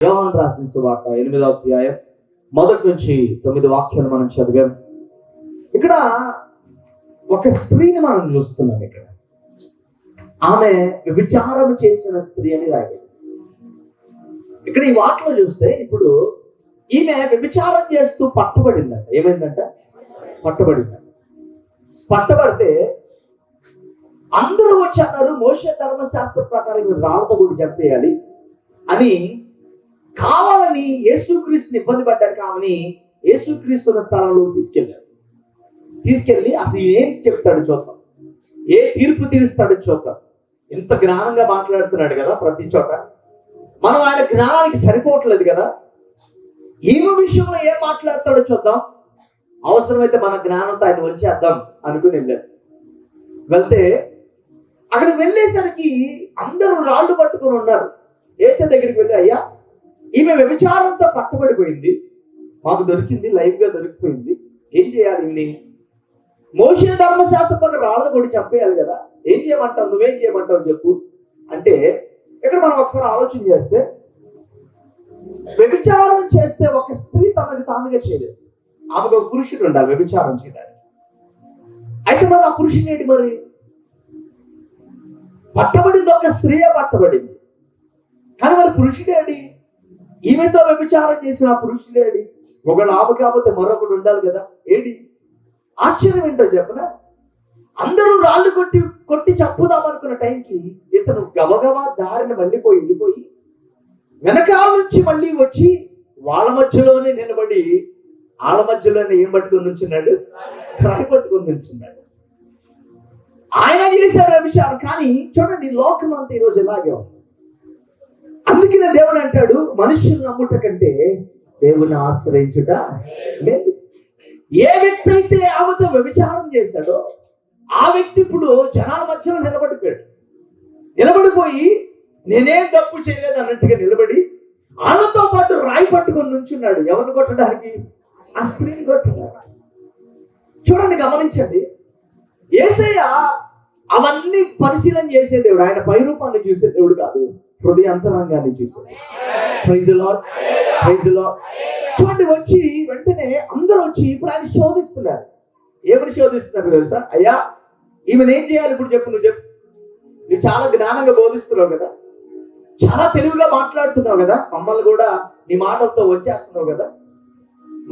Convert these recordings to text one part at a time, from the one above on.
యోహాను రాసిన సువార్త 8వ అధ్యాయం 1 నుంచి 9 వాక్యాలు మనం చదివాం. ఇక్కడ ఒక స్త్రీని మనం చూస్తున్నాం. ఇక్కడ ఆమె వ్యభిచారం చేసిన స్త్రీ అని రాయబడింది. ఇక్కడ ఈ వార్తలో చూస్తే ఇప్పుడు ఈమె వ్యభిచారం చేస్తూ పట్టబడిందంట. ఏమైందంట? పట్టబడిందంట. పట్టబడితే అందరూ వచ్చి అన్నారు, మోషే ధర్మశాస్త్ర ప్రకారం రాళ్ళతో కూడా చంపేయాలి అని, కావాలని యేసుక్రీస్తుని ఇబ్బంది పడ్డానికి ఆమెని యేసుక్రీస్తు ఉన్న స్థలంలో తీసుకెళ్ళి అసలు ఏం చెప్తాడు చూద్దాం, ఏ తీర్పు తీరుస్తాడు చూద్దాం. ఇంత జ్ఞానంగా మాట్లాడుతున్నాడు కదా ప్రతి చోట. మనం ఆయన జ్ఞానానికి సరిపోవట్లేదు కదా. ఈమె విషయంలో ఏం మాట్లాడతాడో చూద్దాం, అవసరమైతే మన జ్ఞానంతో ఆయన వచ్చేద్దాం అనుకుని వెళ్ళాడు. వెళ్తే అక్కడికి వెళ్ళేసరికి అందరూ రాళ్ళు పట్టుకొని ఉన్నారు. యేసు దగ్గరికి వెళ్ళి, అయ్యా ఈమె వ్యభిచారంతో పట్టబడిపోయింది, మాకు దొరికింది, లైవ్ గా దొరికిపోయింది, ఏం చేయాలి? ఇన్ని మోషే ధర్మశాస్త్ర ప్రకారం రాళ్ళను కూడా చంపేయాలి కదా, ఏం చేయమంటావు, నువ్వేం చేయమంటావు చెప్పు అంటే, ఇక్కడ మనం ఒకసారి ఆలోచన చేస్తే, వ్యభిచారం చేస్తే ఒక స్త్రీ తనకి తానుగా చేయలేదు, ఆమెకు ఒక పురుషుడు ఉండాలి వ్యభిచారం చేయడానికి. అయితే మరి ఆ పురుషుడు ఏంటి? మరి పట్టబడింది ఒక స్త్రీయే పట్టబడింది, కానీ మరి పురుషుడేడి? ఈమెతో వ్యభిచారం చేసిన ఆ పురుషుడేడి? ఒకడు ఆమె కాకపోతే మరొకడు ఉండాలి కదా, ఏంటి? ఆశ్చర్యం ఏంటో చెప్పనా, అందరూ రాళ్ళు కొట్టి చంపుదాం అనుకున్న టైంకి ఇతను గబగబా దారిని వెళ్ళిపోయి వెనకాల నుంచి మళ్ళీ వచ్చి వాళ్ళ మధ్యలోనే నిలబడి, వాళ్ళ మధ్యలోనే ఏం పట్టుకొని నుంచున్నాడు? రాయి పట్టుకొని నుంచున్నాడు. ఆయన చేశాడు వ్యభిచారం. కానీ చూడండి, లోకం అంతా ఈరోజు ఇలాగే ఉంది. అందుకనే దేవుడు అంటాడు, మనుషులు నమ్ముట కంటే దేవుని ఆశ్రయించుట లేదు. ఏ వ్యక్తి అయితే ఆమెతో వ్యభిచారం చేశాడో ఆ వ్యక్తి ఇప్పుడు జనాల మధ్యలో నిలబడిపోయి నేనేం తప్పు చేయలేదు అన్నట్టుగా నిలబడి వాళ్ళతో పాటు రాయి పట్టుకొని నుంచున్నాడు. ఎవరిని కొట్టడానికి? ఆ స్త్రీని కొట్టడానికి. చూడండి, గమనించండి, యేసయ్య అవన్నీ పరిశీలన చేసే దేవుడు. ఆయన పై రూపాన్ని చూసే దేవుడు కాదు, హృదయ అంతరంగాన్ని చూసే. Praise the Lord, praise the Lord. చూడండి, వచ్చి వెంటనే అందరూ వచ్చి ఇప్పుడు ఆయన శోధిస్తున్నారు. ఏమని శోధిస్తున్నారు తెలుసా? అయ్యా ఈమెను ఏం చేయాలి ఇప్పుడు చెప్పు, నువ్వు చెప్పు. నువ్వు చాలా జ్ఞానంగా బోధిస్తున్నావు కదా, చాలా తెలివిగా మాట్లాడుతున్నావు కదా, మమ్మల్ని కూడా నీ మాటలతో వచ్చేస్తున్నావు కదా,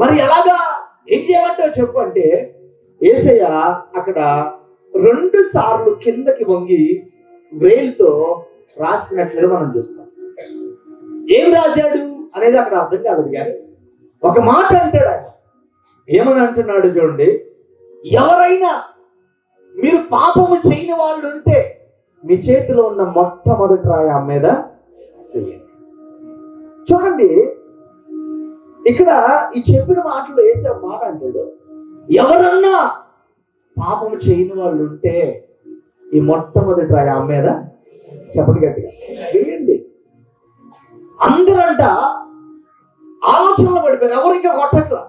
మరి ఎలాగా, ఏం చేయమంటావు చెప్పు అంటే, యేసయ్య అక్కడ 2 సార్లు కిందకి వంగి వ్రేలుతో రాసినట్లుగా మనం చూస్తాం. ఏం రాశాడు అనేది అక్కడ అర్థం కాదు, కానీ ఒక మాట అంటాడు ఆయన. ఏమని అంటున్నాడు చూడండి, ఎవరైనా మీరు పాపము చేయని వాళ్ళు ఉంటే మీ చేతిలో ఉన్న మొట్టమొదటి రాయి ఆమె మీద వేయండి. చూడండి, ఇక్కడ ఈ చెప్పిన మాటలు వేసే మాట అంటాడు, ఎవరన్నా పాపము చేయని వాళ్ళు ఉంటే ఈ మొట్టమొదటి రాయి ఆమె మీద చెప్పండి గట్టిగా వేయండి. అందరంట ఆలోచనలో పడిపోయారు. ఎవరు ఇంకా కొట్టట్లా,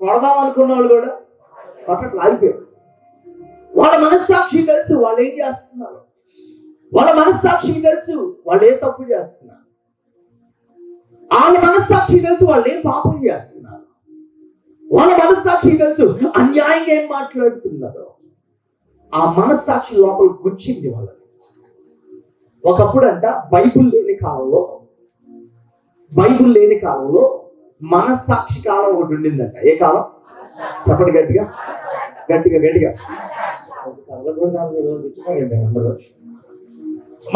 కొడదాం అనుకున్న వాళ్ళు కూడా కొట్టట్లా, ఆగిపోయారు. వాళ్ళ మనస్సాక్షి తెలుసు వాళ్ళు ఏం చేస్తున్నారు, వాళ్ళ మనస్సాక్షి తెలుసు వాళ్ళు ఏ తప్పు చేస్తున్నారు, వాళ్ళ మనస్సాక్షి తెలుసు వాళ్ళు ఏం పాపం చేస్తున్నారు, వాళ్ళ మనస్సాక్షి తెలుసు అన్యాయంగా ఏం మాట్లాడుతున్నారు. ఆ మనస్సాక్షి లోపల గుచ్చింది వాళ్ళని. ఒకప్పుడు అంట బైబుల్ లేని కాలంలో మనస్సాక్షి కాలం ఒకటి ఉండిందంట. ఏ కాలం? చెప్పండి గట్టిగా.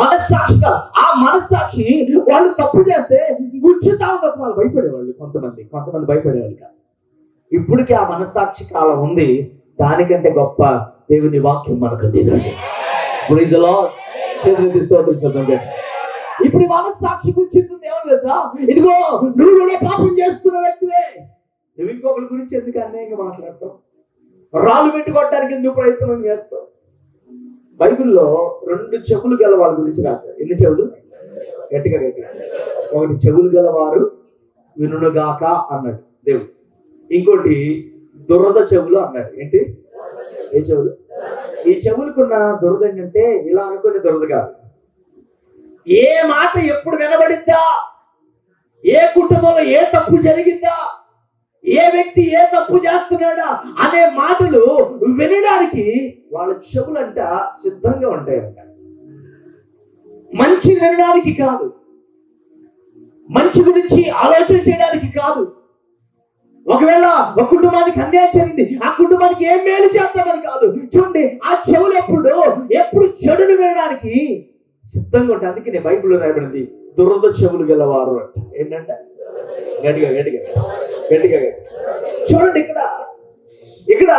మనస్సాక్షి కాలం. ఆ మనస్సాక్షి వాళ్ళు తప్పు చేస్తే గుచ్చుతా ఉన్నప్పుడు వాళ్ళు భయపడేవాళ్ళు. కొంతమంది భయపడేవాళ్ళు కాదు. ఇప్పటికీ ఆ మనస్సాక్షి కాలం ఉంది. దానికంటే గొప్ప దేవుని వాక్యం మనకు అందింది. Praise the Lord. చేతులెత్తి స్తోత్రం చెప్తాం. ఇప్పుడు మనస్సాక్షి గుర్చింది ఏమని తెలుసా? ఇదిగో నువ్వు కూడా పాపం చేస్తున్న వ్యక్తివే, నువ్వు ఇంకొకరి గురించి ఎందుకు అన్యాయంగా మాట్లాడతావు? రాళ్ళు పెట్టుకోవడానికి ఎందుకు ప్రయత్నం చేస్తావు? బైబిల్లో 2 చెవులు గల వాళ్ళ గురించి రాశారు. ఎన్ని చెవులు? గట్టిగా. ఒకటి చెవులు గలవారు వినుగాక అన్నాడు దేవుడు. ఇంకోటి దురద చెవులు అన్నాడు. ఏంటి? ఏ చెవులు? ఈ చెవులకున్న దురద ఏంటంటే ఇలా అనుకునే దురద కాదు, ఏ మాట ఎప్పుడు వినబడిద్దా ఏ కుటుంబంలో ఏ తప్పు జరిగిందా, ఏ వ్యక్తి ఏ తప్పు చేస్తున్నాడా అనే మాటలు వినడానికి వాళ్ళ చెవులంట సిద్ధంగా ఉంటాయంట. మంచి వినడానికి కాదు, మంచి గురించి ఆలోచన చేయడానికి కాదు. ఒకవేళ ఒక కుటుంబానికి అన్యాయం జరిగింది, ఆ కుటుంబానికి ఏం మేలు చేద్దామని కాదు. చూడండి, ఆ చెవులు ఎప్పుడు చెడును వినడానికి సిద్ధంగా ఉంటాయి. అందుకే బైబిల్లో రాయబడింది దురద చెవులు గలవారు అంట. ఏంటంటే గట్టిగా గట్టిగా గట్టిగా చూడండి, ఇక్కడ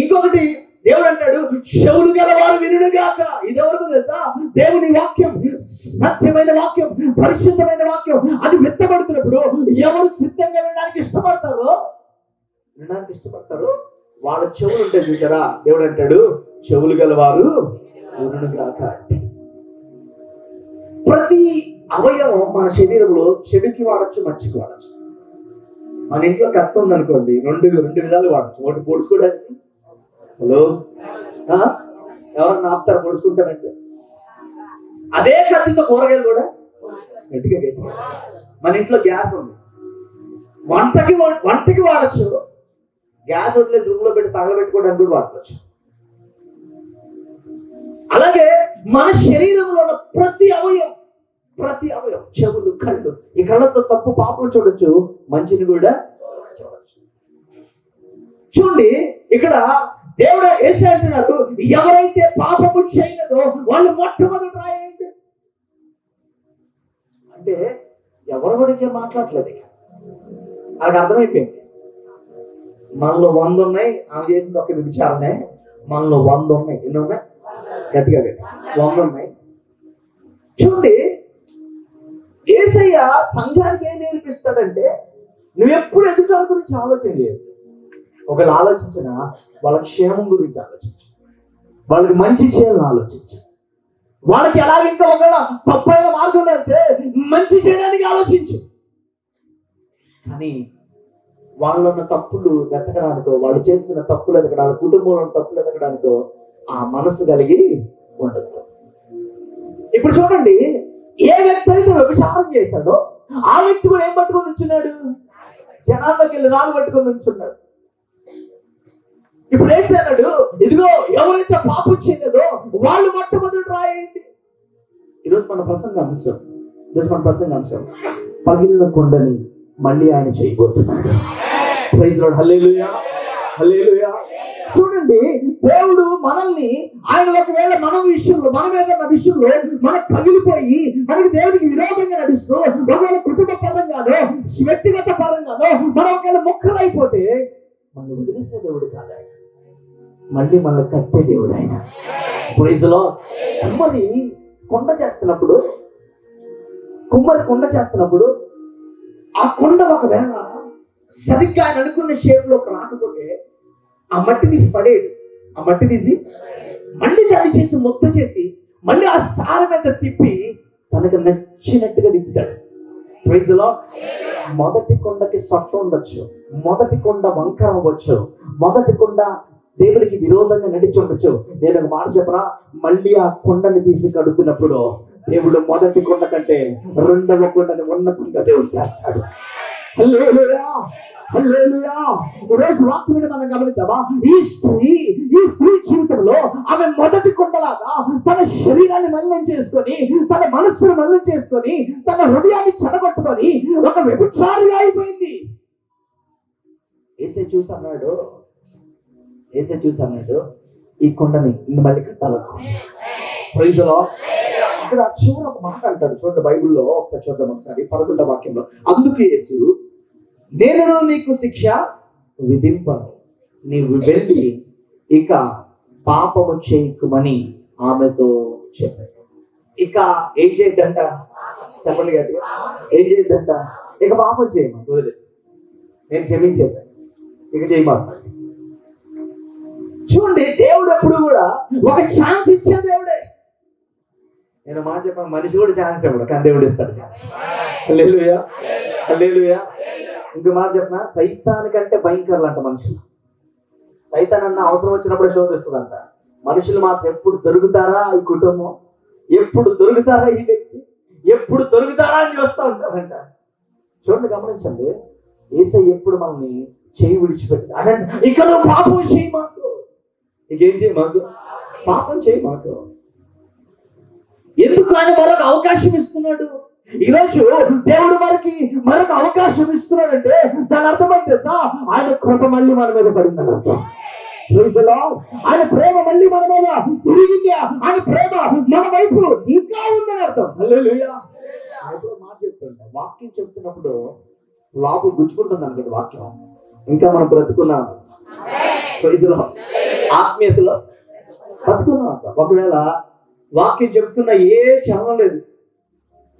ఇంకొకటి దేవుడు అంటాడు, చెవులు గలవారు వినుగాక. ఇది ఎవరికి తెలుసా? దేవుని వాక్యం, సత్యమైన వాక్యం, పరిశుద్ధమైన వాక్యం, అది విత్తబడుతున్నప్పుడు ఎవరు సిద్ధంగా వినడానికి ఇష్టపడతారో వాళ్ళ చెవులు ఉంటాయి. చూసారా? దేవుడు అంటాడు, చెవులు గలవారు వినుగాక. ప్రతి అవయవం మన శరీరంలో చెడుకి వాడచ్చు, మంచికి వాడచ్చు. మన ఇంట్లో కత్తి ఉందనుకోండి, రెండు విధాలు వాడచ్చు. ఒకటి పొడుచుకోవడానికి, హలో ఎవరన్నా ఆపుతారు పొడుచుకుంటారంటే, అదే కత్తితో కూరగాయలు కూడా గట్టిగా. మన ఇంట్లో గ్యాస్ ఉంది, వంటకి వాడచ్చు. గ్యాస్ వదిలేసి రూమ్ లో పెట్టి తగలబెట్టుకోవడానికి కూడా వాడచ్చు. అలాగే మన శరీరంలో ఉన్న ప్రతి అవయవం, చెవులు, కళ్ళు, ఈ కళ్ళతో తప్పు పాపం చూడొచ్చు, మంచిని కూడా చూడొచ్చు. చూడండి, ఇక్కడ దేవుడు యేసు అంటున్నారు, ఎవరైతే పాపము చేయలేదో వాళ్ళు మొట్టమొదటి రాయండి అంటే ఎవరు కూడా ఇంకేం మాట్లాడలేదు. వాళ్ళకి అర్థమైపోయింది, మనలో 100 ఉన్నాయి, ఆమె చేసింది ఒక విచారణే. మనలో 100 ఉన్నాయి. ఎన్ని ఉన్నాయి? గట్టిగా 100 ఉన్నాయి. చూడండి, యేసయ్య సంఘానికి ఏం నేర్పిస్తాడంటే, నువ్వెప్పుడు ఎదుటాల గురించి ఆలోచన చేయదు. ఒకవేళ ఆలోచించిన వాళ్ళ క్షేమం గురించి ఆలోచించు, వాళ్ళకి మంచి చేయాలని ఆలోచించు, వాళ్ళకి ఎలాగ ఇంకా ఒకవేళ తప్పైన మార్గం లేస్తే మంచి చేయడానికి ఆలోచించు. కానీ వాళ్ళలో ఉన్న తప్పులు వెతకడానికో, వాళ్ళు చేస్తున్న తప్పులు ఎతకడానికి, కుటుంబంలో ఉన్న తప్పులు ఎతకడానికో ఆ మనసు కలిగి ఉండదు. ఇప్పుడు చూడండి, ఏ వ్యక్తి అయితే వ్యభిచారం చేశాడో ఆ వ్యక్తి కూడా ఏం పట్టుకొని ఉంచున్నాడు? జనాల్లోకి వెళ్ళి రాళ్ళు పట్టుకొని ఉంచున్నాడు. ఇప్పుడు వేసాడు, ఇదిగో ఎవరైతే పాపం చేయలేదో వాళ్ళు మొట్టమొదటి రాయండి. ఈరోజు మన ప్రసంగ అంశం పగిలిన కొండని మళ్ళీ ఆయన చేయబోతున్నాడు. ప్రైజ్ లార్డ్, హల్లెలూయా, హల్లెలూయా. చూడండి, దేవుడు మనల్ని, ఆయన ఒకవేళ మన ఏదైనా విషయంలో మనకు పగిలిపోయి మనకి దేవుడికి విరోధంగా నడుస్తూ, ఒకవేళ కుటుంబ పరంగానో వ్యక్తిగత పరంగానో మనం ఒకవేళ ముక్కలైపోతే మనం వదిలేసే దేవుడు కాదు ఆయన, మళ్ళీ మన కట్టే దేవుడు ఆయన. Praise Lord. కుమ్మరి కొండ చేస్తున్నప్పుడు ఆ కొండ ఒకవేళ సరిగ్గా ఆయన అనుకున్న షేప్ లోకి రాకపోతే ఆ మట్టి తీసి పడేడు. ఆ మట్టి తీసి మళ్ళీ దాడి చేసి ముద్ద చేసి మళ్ళీ ఆ సార మీద తిప్పి తనకు నచ్చినట్టుగా తిప్పుతాడు. Praise lord. మొదటి కొండకి సొట్ట ఉండొచ్చు, మొదటి కొండ వంకర అవ్వచ్చు, మొదటి కొండ దేవుడికి విరోధంగా నడిచి ఉండొచ్చు. నేను ఒక మాట చెప్పనా, మళ్ళీ ఆ కొండని తీసి కడుతున్నప్పుడు దేవుడు మొదటి కొండ కంటే రెండవ కొండని ఉన్నతంగా దేవుడు చేస్తాడు. హల్లెలూయా, హల్లెలూయా. ఈరోజు వాక్యాన్ని మనం గమనిద్దామా? ఈ స్త్రీ జీవితంలో ఆమె మొదటి కొండలాగా తన శరీరాన్ని మలినం చేసుకొని, తన మనస్సును మలినం చేసుకొని, తన హృదయాన్ని చెడగొట్టుకొని ఒక వ్యభిచారిగా అయిపోయింది. యేసే చూసి అన్నాడు, ఈ కొండని మళ్ళీ కట్టాలకు. Praise lord. అక్కడ చివరి ఒక మాట అంటాడు, చూడండి బైబిల్లో ఒకసారి చూద్దాం. ఒకసారి 11వ వాక్యంలో, అందుకు యేసు, నేను నీకు శిక్ష విధింపను, నీవు వెళ్ళి ఇక పాపము చేయకుమని ఆమెతో చెప్పాడు. ఇక ఏం చేయొద్దంట? చెప్పండి గట్టిగా, ఏం చేయొద్దంట? ఇక పాపం చేయమని వదిలేసి, నేను క్షమించేశాను, ఇక చేయమన్నాడు. చూడండి, దేవుడు ఎప్పుడు కూడా ఒక ఛాన్స్ ఇచ్చే దేవుడే. నేను మాట చెప్పాను, మనిషి కూడా ఛాన్స్ ఇవ్వడు, కానీ దేవుడు ఇస్తాడు ఛాన్స్. హల్లెలూయా, హల్లెలూయా. ఇంకో మాట చెప్పిన, సైతానికంటే భయంకరులు అంట మనుషులు. సైతాన్ అన్న అవసరం వచ్చినప్పుడు శోధిస్తుందంట. మనుషులు మాత్రం ఎప్పుడు దొరుకుతారా ఈ కుటుంబం, ఎప్పుడు దొరుకుతారా ఈ వ్యక్తి, ఎప్పుడు దొరుకుతారా అని చూస్తూ ఉంటారంట. చూడండి, గమనించండి, యేసయ్య ఎప్పుడు మనల్ని చేయి విడిచిపెట్టి అదే ఇక నువ్వు పాపం చేయి మాకు, ఇంకేం చేయి మాకు, పాపం చేయి మాకు. ఎందుకు ఆయన మరొక అవకాశం ఇస్తున్నాడు? ఈరోజు దేవుడు మరొక అవకాశం ఇస్తున్నాడంటే దాని అర్థమైతే ఆయన కృప మళ్ళీ మన మీద పడిందని అర్థం. ఆయన ప్రేమ మళ్ళీ మన మీద తిరిగింది, ఆయన ప్రేమ మన వైపు ఇంకా ఉందని అర్థం. హల్లెలూయా. ఎప్పుడో మాట చెప్తుంటా, వాక్యం చెప్తున్నప్పుడు లోపల గుచ్చుకుంటుంది అనుకోండి వాక్యం, ఇంకా మనం బ్రతుకున్నాం, ఆత్మీయతలో బ్రతుకున్నాం. ఒకవేళ వాక్యం చెప్తున్నా ఏ చలనం లేదు,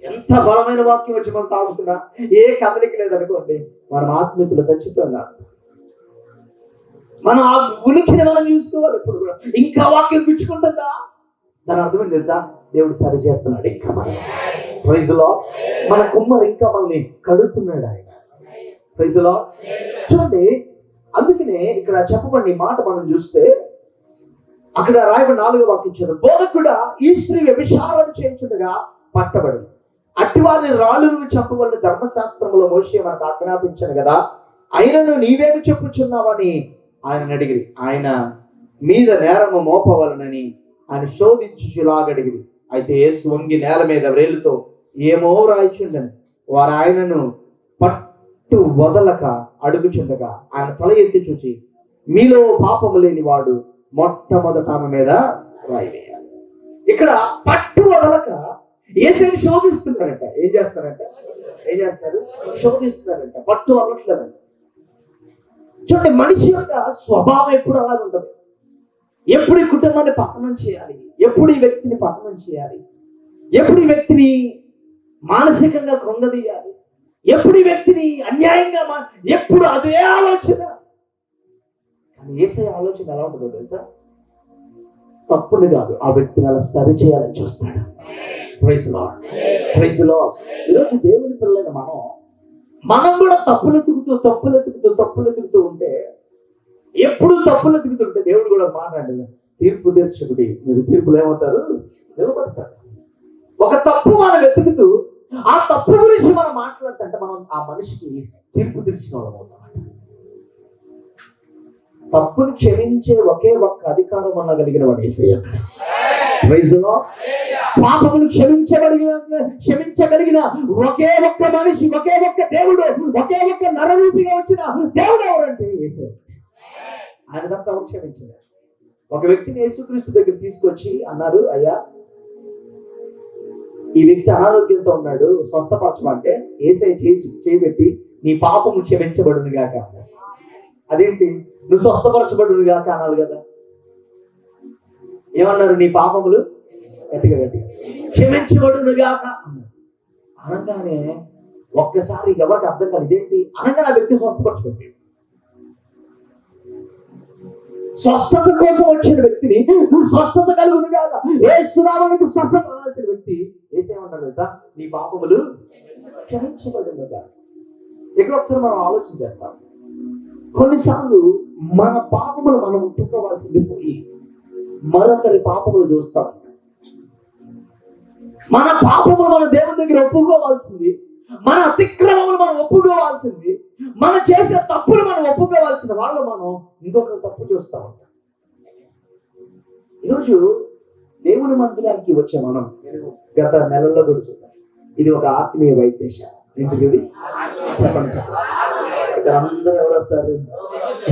ఎంత బలమైన వాక్యం వచ్చి మనం తాగుతున్నా ఏ కదలిక లేదనుకోండి, మనం ఆత్మీయతలో చచ్చిపోయినా. మనం ఆ ఉనికిని మనం చూసుకోవాలి ఎప్పుడు కూడా. ఇంకా వాక్యం గుచ్చుకుంటుందా, దాని అర్థం తెలుసా? దేవుడు సరి చేస్తున్నాడు ఇంకా మనం. Praise Lord. మన కుమ్మరు ఇంకా మనల్ని కడుగుతున్నాడు ఆయన. Praise Lord. చూడండి, అందుకనే ఇక్కడ చెప్పబడిన మాట మనం చూస్తే అక్కడ రాయబడి 4వ వాక్యం ఇచ్చారు. బోధకుడా, ఈ స్త్రీ వ్యభిచారం చేయించుండగా పట్టబడి అట్టివారిని రాళ్ళను చెప్పవలని ధర్మశాస్త్రంలో మోషే మనకు ఆజ్ఞాపించాను కదా, ఆయనను నీవేమి చెప్పుచున్నావని ఆయన అడిగిరి. ఆయన మీద నేరము మోపవలనని ఆయన శోధించులాగడిగిరి. అయితే యేసు వంగి నేల మీద వ్రేలుతో ఏమో రాయిచుండని వారు ఆయనను పట్టు వదలక అడుగుచుండగా ఆయన తల ఎత్తి చూచి, మీలో పాపము లేని వాడు మొట్టమొదట ఆమె మీద రాయి వేయాలి. ఇక్కడ పట్టు వదలక యేసుని శోధిస్తున్నారంట. ఏం చేస్తారు? శోధిస్తున్నారంట, పట్టు వదలట్లేదంట. చూడండి, మనిషి యొక్క స్వభావం ఎప్పుడు అలాగే ఉంటుంది. ఎప్పుడు ఈ కుటుంబాన్ని పతనం చేయాలి, ఎప్పుడు ఈ వ్యక్తిని పతనం చేయాలి, ఎప్పుడు ఈ వ్యక్తిని మానసికంగా కృంగదీయాలి, ఎప్పుడు ఈ వ్యక్తిని అన్యాయంగా ఎప్పుడు అదే ఆలోచన. కానీ యేసయ్య ఆలోచన ఎలా ఉంటుందో తెలుసా? తప్పులు కాదు, ఆ వ్యక్తిని అలా సరి చేయాలని చూస్తాడు. Praise Lord. Praise Lord. ఈరోజు దేవుని పిల్లలైన మనం కూడా తప్పులు ఎత్తుకుతూ ఉంటే, ఎప్పుడు తప్పులు ఎత్తుకుతుంటే దేవుడు కూడా మాట్లాడలేదు, తీర్పు తీర్చకుడి, మీరు తీర్పులు ఏమవుతారు, నిలబడతారు. ఒక తప్పు మనం వెతుకుతూ ఆ తప్పు గురించి మనం మాట్లాడుతుంటే మనం ఆ మనిషికి తీర్పు తీర్చిన వాళ్ళం అవుతాం. తప్పును క్షమించే ఒకే ఒక్క అధికారం వల్ల కలిగిన వాడు యేసయ్య. Praise lord. పాపమును క్షమించగలిగిన ఒకే ఒక్క మనిషి, ఒకే ఒక్క దేవుడు, ఒకే ఒక్క నరరూపిగా వచ్చిన దేవుడు ఎవరంటే యేసయ్య. ఆయన తప్ప క్షమించారు. ఒక వ్యక్తిని యేసుక్రీస్తు దగ్గర తీసుకొచ్చి అన్నారు, అయ్యా ఈ వ్యక్తి అనారోగ్యంతో ఉన్నాడు, స్వస్థపరచమంటే యేసయ్య చేయబెట్టి నీ పాపము క్షమించబడును గాక. అదేంటి, నువ్వు స్వస్థపరచబడును గాక అనాలి కదా. ఏమన్నారు? నీ పాపములు గట్టిగా క్షమించబడును గాక అనగానే ఒక్కసారి ఎవరికి అర్థం కాదు, ఇదేంటి అనగానే ఆ వ్యక్తి స్వస్థపరచబడి, స్వస్థత కోసం వచ్చిన వ్యక్తిని నువ్వు స్వస్థత కలుగును కాక, యేసు నామమున స్వస్థత రావాల్సిన వ్యక్తి యేసేమన్నాడు తెలుసా? నీ పాపములు క్షమించబడును గాక. ఇక్కడ ఒకసారి మనం ఆలోచన చేస్తాం. కొన్నిసార్లు మన పాపములు మనం ఒప్పుకోవాల్సింది పోయి మరొకరి పాపములు చూస్తాం. మన పాపములు మన దేవుని దగ్గర ఒప్పుకోవాల్సింది, మన అతిక్రమములు మనం ఒప్పుకోవాల్సింది, మనం చేసే తప్పులు మనం ఒప్పుకోవాల్సిన వాళ్ళు మనం ఇంకొకరు తప్పు చూస్తూ ఉంటాం. ఈరోజు దేవుని మందిరానికి వచ్చే మనం గత నెలల్లో కూడా చూద్దాం, ఇది ఒక ఆత్మీయ వైద్యశాల. ఏంటిది? చెప్పండి. ఇక్కడ అందరూ ఎవరు వస్తారు?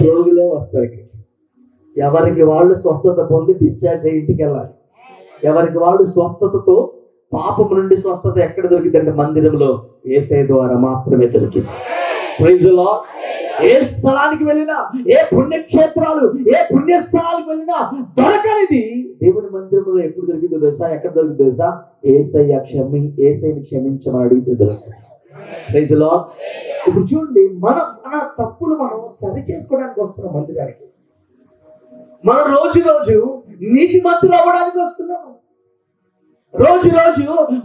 రోగులే వస్తారు. ఎవరికి వాళ్ళు స్వస్థత పొంది డిశ్చార్జ్ అయ్యి ఇంటికి వెళ్ళాలి. ఎవరికి వాళ్ళు స్వస్థతతో, పాపం నుండి స్వస్థత ఎక్కడ దొరికిందంటే మందిరంలో యేసయ్య ద్వారా మాత్రమే దొరికింది. Praise lord. ఏ స్థలానికి వెళ్ళినా, ఏ పుణ్యక్షేత్రాలు, ఏ పుణ్యస్థలానికి వెళ్ళినా దొరకనిది దేవుని మందిరంలో ఎప్పుడు దొరికిందో తెలుసా? ఎక్కడ దొరికిందో తెలుసా? యేసయ్యని క్షమించమని అడిగితే దొరుకుతుంది. Praise Lord. ఇప్పుడు చూడండి, మన తప్పులు మనం సరి చేసుకోవడానికి వస్తున్నాం మందిరానికి. మనం రోజు నీతిమంతులు అవ్వడానికి వస్తున్నాము. రోజు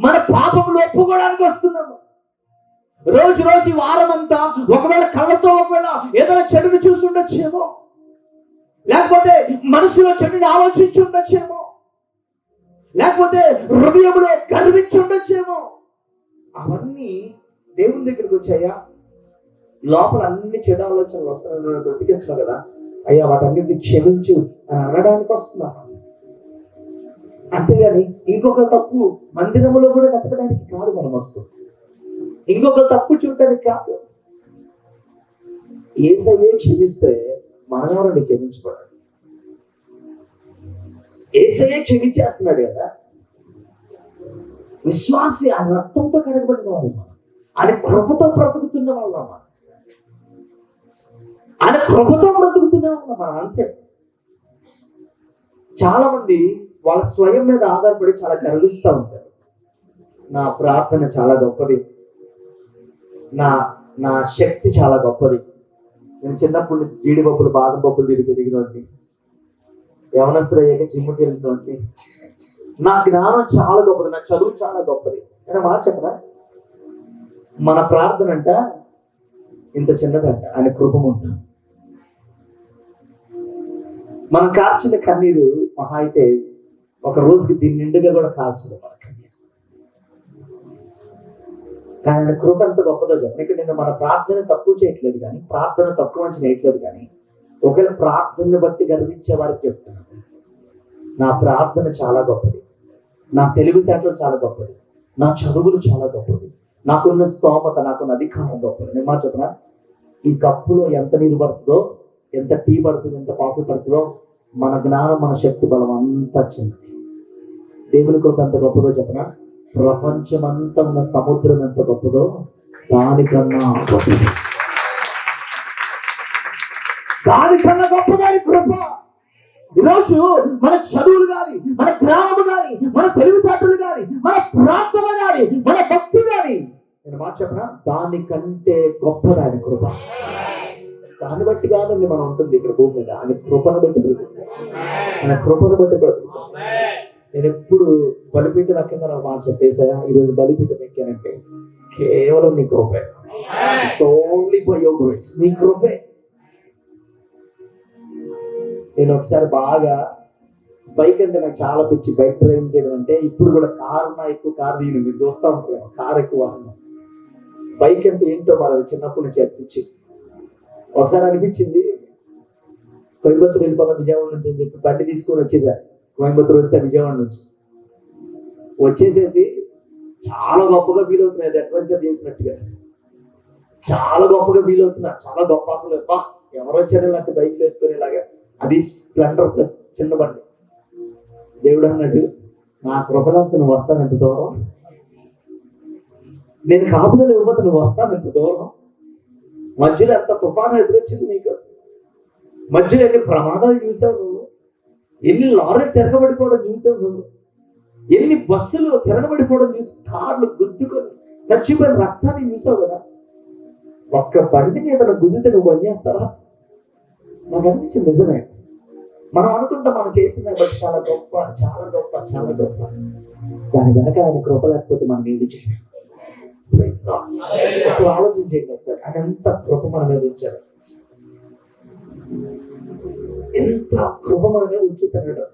మన పాపములు ఒప్పుకోవడానికి వస్తున్నాము. రోజు వారం అంతా ఒకవేళ కళ్ళతో ఒకవేళ ఏదైనా చెడును చూసి ఉండొచ్చేమో, లేకపోతే మనసులో చెడుని ఆలోచించి ఉండొచ్చేమో, లేకపోతే హృదయంలో గర్వించి ఉండొచ్చేమో. అవన్నీ దేవుని దగ్గరికి వచ్చాయా, లోపల అన్ని చెడు ఆలోచనలు వస్తున్నాయి, బ్రతికిస్తున్నావు కదా, అయ్యా వాటన్నిటిని క్షమించు అని అనడానికి వస్తున్నాను. అంతేగాని ఇంకొక తప్పు మందిరంలో కూడా వెతకడానికి కాదు మనం వస్తుంది, ఇంకొక తప్పు చూడడానికి కాదు. యేసయ్యే క్షమిస్తే మనమెవరండి క్షమించబడాలి? యేసయ్యే క్షమించేస్తున్నాడు కదా. విశ్వాసి ఆ రక్తంతో కడగబడిన వాళ్ళం, ఆయన కృపతో బ్రతుకుతున్న వాళ్ళం, ఆయన కృపతో బ్రతుకుతున్న వాళ్ళం మనం, అంతే. చాలా మంది వాళ్ళ స్వయం మీద ఆధారపడి చాలా గర్విస్తూ ఉంటారు. నా ప్రార్థన చాలా గొప్పది, నా శక్తి చాలా గొప్పది. నేను చిన్నప్పటి నుంచి జీడిపప్పులు బాదం పప్పులు తిరిగినోడిని, యవనస్తులు అయ్యాక జిమ్ముకి వెళ్ళినోడిని. నా జ్ఞానం చాలా గొప్పది, నా చదువు చాలా గొప్పది. నేను మాట చెప్పనా, మన ప్రార్థన అంట ఇంత చిన్నదంట, ఆయన కృపముంట. మనం కార్చిన కన్నీరు మహా అయితే ఒక రోజుకి దీని నిండుగా కూడా కాల్చదు మన కన్నీరు. కానీ ఆయన కృప ఎంత గొప్పదో చెప్పండి. ఇక్కడ నేను మన ప్రార్థన తక్కువ చేయట్లేదు కానీ, ప్రార్థన తక్కువ అంచనా వేయట్లేదు కానీ, ఒకవేళ ప్రార్థనను బట్టి గర్వించే వారికి చెప్తున్నాను, నా ప్రార్థన చాలా గొప్పది, నా తెలివితేటలు చాలా గొప్పది, నా చదువులు చాలా గొప్పది, నాకున్న స్తోమత, నాకున్న అధికారం గొప్పది. నేను మాట చెప్పనా, ఈ కప్పులో ఎంత నీరు పడుతుందో, ఎంత టీ పడుతుందో, ఎంత కాఫీ పడుతుందో, మన జ్ఞానం, మన శక్తి బలం అంతా చిన్నది. దేవుని కృప ఎంత గొప్పదో చెప్పనా, ప్రపంచమంతా ఉన్న సముద్రం ఎంత గొప్పదో దానికన్నా గొప్పది, దానికన్నా గొప్పదాని కృప. ఈరోజు మన చదువులు కానీ, మన జ్ఞానము కానీ, మన తెలివితేటలు కానీ, మన ప్రార్థన కానీ, మన భక్తి కానీ, నేను మాట చెప్పనా, దానికంటే గొప్పదాని కృప. దాన్ని బట్టి కాదండి మనం ఉంటుంది ఇక్కడ భూమి మీద, ఆయన కృపను బట్టి బ్రతుకుతాం, ఆయన కృపను బట్టి బ్రతుకుతాం. నేను ఎప్పుడు బలిపీఠం ఎక్కిందా నాకు మాట చెప్పేసాయా, ఈరోజు బలిపీఠం ఎక్కానంటే కేవలం నీ కృపే, it's only by your grace, నీ కృపే. నేను ఒకసారి బాగా బైక్ అంటే నాకు చాలా పిచ్చి, బైక్ డ్రైవింగ్ చేయడం అంటే. ఇప్పుడు కూడా ఎక్కువ కారు తీయను, మీరు చూస్తూ ఉంటారు, కారు ఎక్కువ. బైక్ అంటే ఏంటో మరి చిన్నప్పటి నుంచి అనిపించి, ఒకసారి అనిపించింది కోయంబత్తూరు వెళ్ళిపోతాం విజయవాడ నుంచి అని చెప్పి బండి తీసుకొని వచ్చేసారు. కోయంబత్తూరు వచ్చేసా విజయవాడ నుంచి వచ్చేసేసి చాలా గొప్పగా ఫీల్ అవుతున్నా, అడ్వెంచర్ చేసినట్టుగా చాలా గొప్పగా ఫీల్ అవుతున్నా, చాలా గొప్ప. అసలు ఎవరు వచ్చారు ఇలాంటి బైక్ వేసుకొని ఇలాగా, అది స్ప్లెండర్ ప్లస్ చిన్న బండి. దేవుడు అన్నట్టు, నా కృపలంతా నువ్వు వస్తాను ఎంత దూరం, నేను కాపుదల ఇవ్వబోతు నువ్వు వస్తాను ఎంత దూరం. మధ్యలో ఎంత తుఫాను ఎదురొచ్చింది నీకు, మధ్యలో ఎన్ని ప్రమాదాలు చూసావు నువ్వు, ఎన్ని లారీలు తిరగబడిపోవడం చూసావు నువ్వు, ఎన్ని బస్సులు తిరగబడిపోవడం చూసి, కార్లు గుద్దుకొని చచ్చిపోయిన రక్తాన్ని చూసావు కదా. ఒక్క బండి మీద గుద్దితే నువ్వు పనిచేస్తావా? నాకు అనిపించింది నిజమే. మనం అనుకుంటాం మనం చేసిన బట్టి చాలా గొప్ప, చాలా గొప్ప, చాలా గొప్ప. దాని వెనక ఆయన కృప లేకపోతే మనం ఏది చేయాలి? అసలు ఆలోచించేయండి ఒకసారి, ఆయన ఎంత కృప మన మీద ఉంచారు, ఎంత కృప మన మీద ఉంచుతాడు.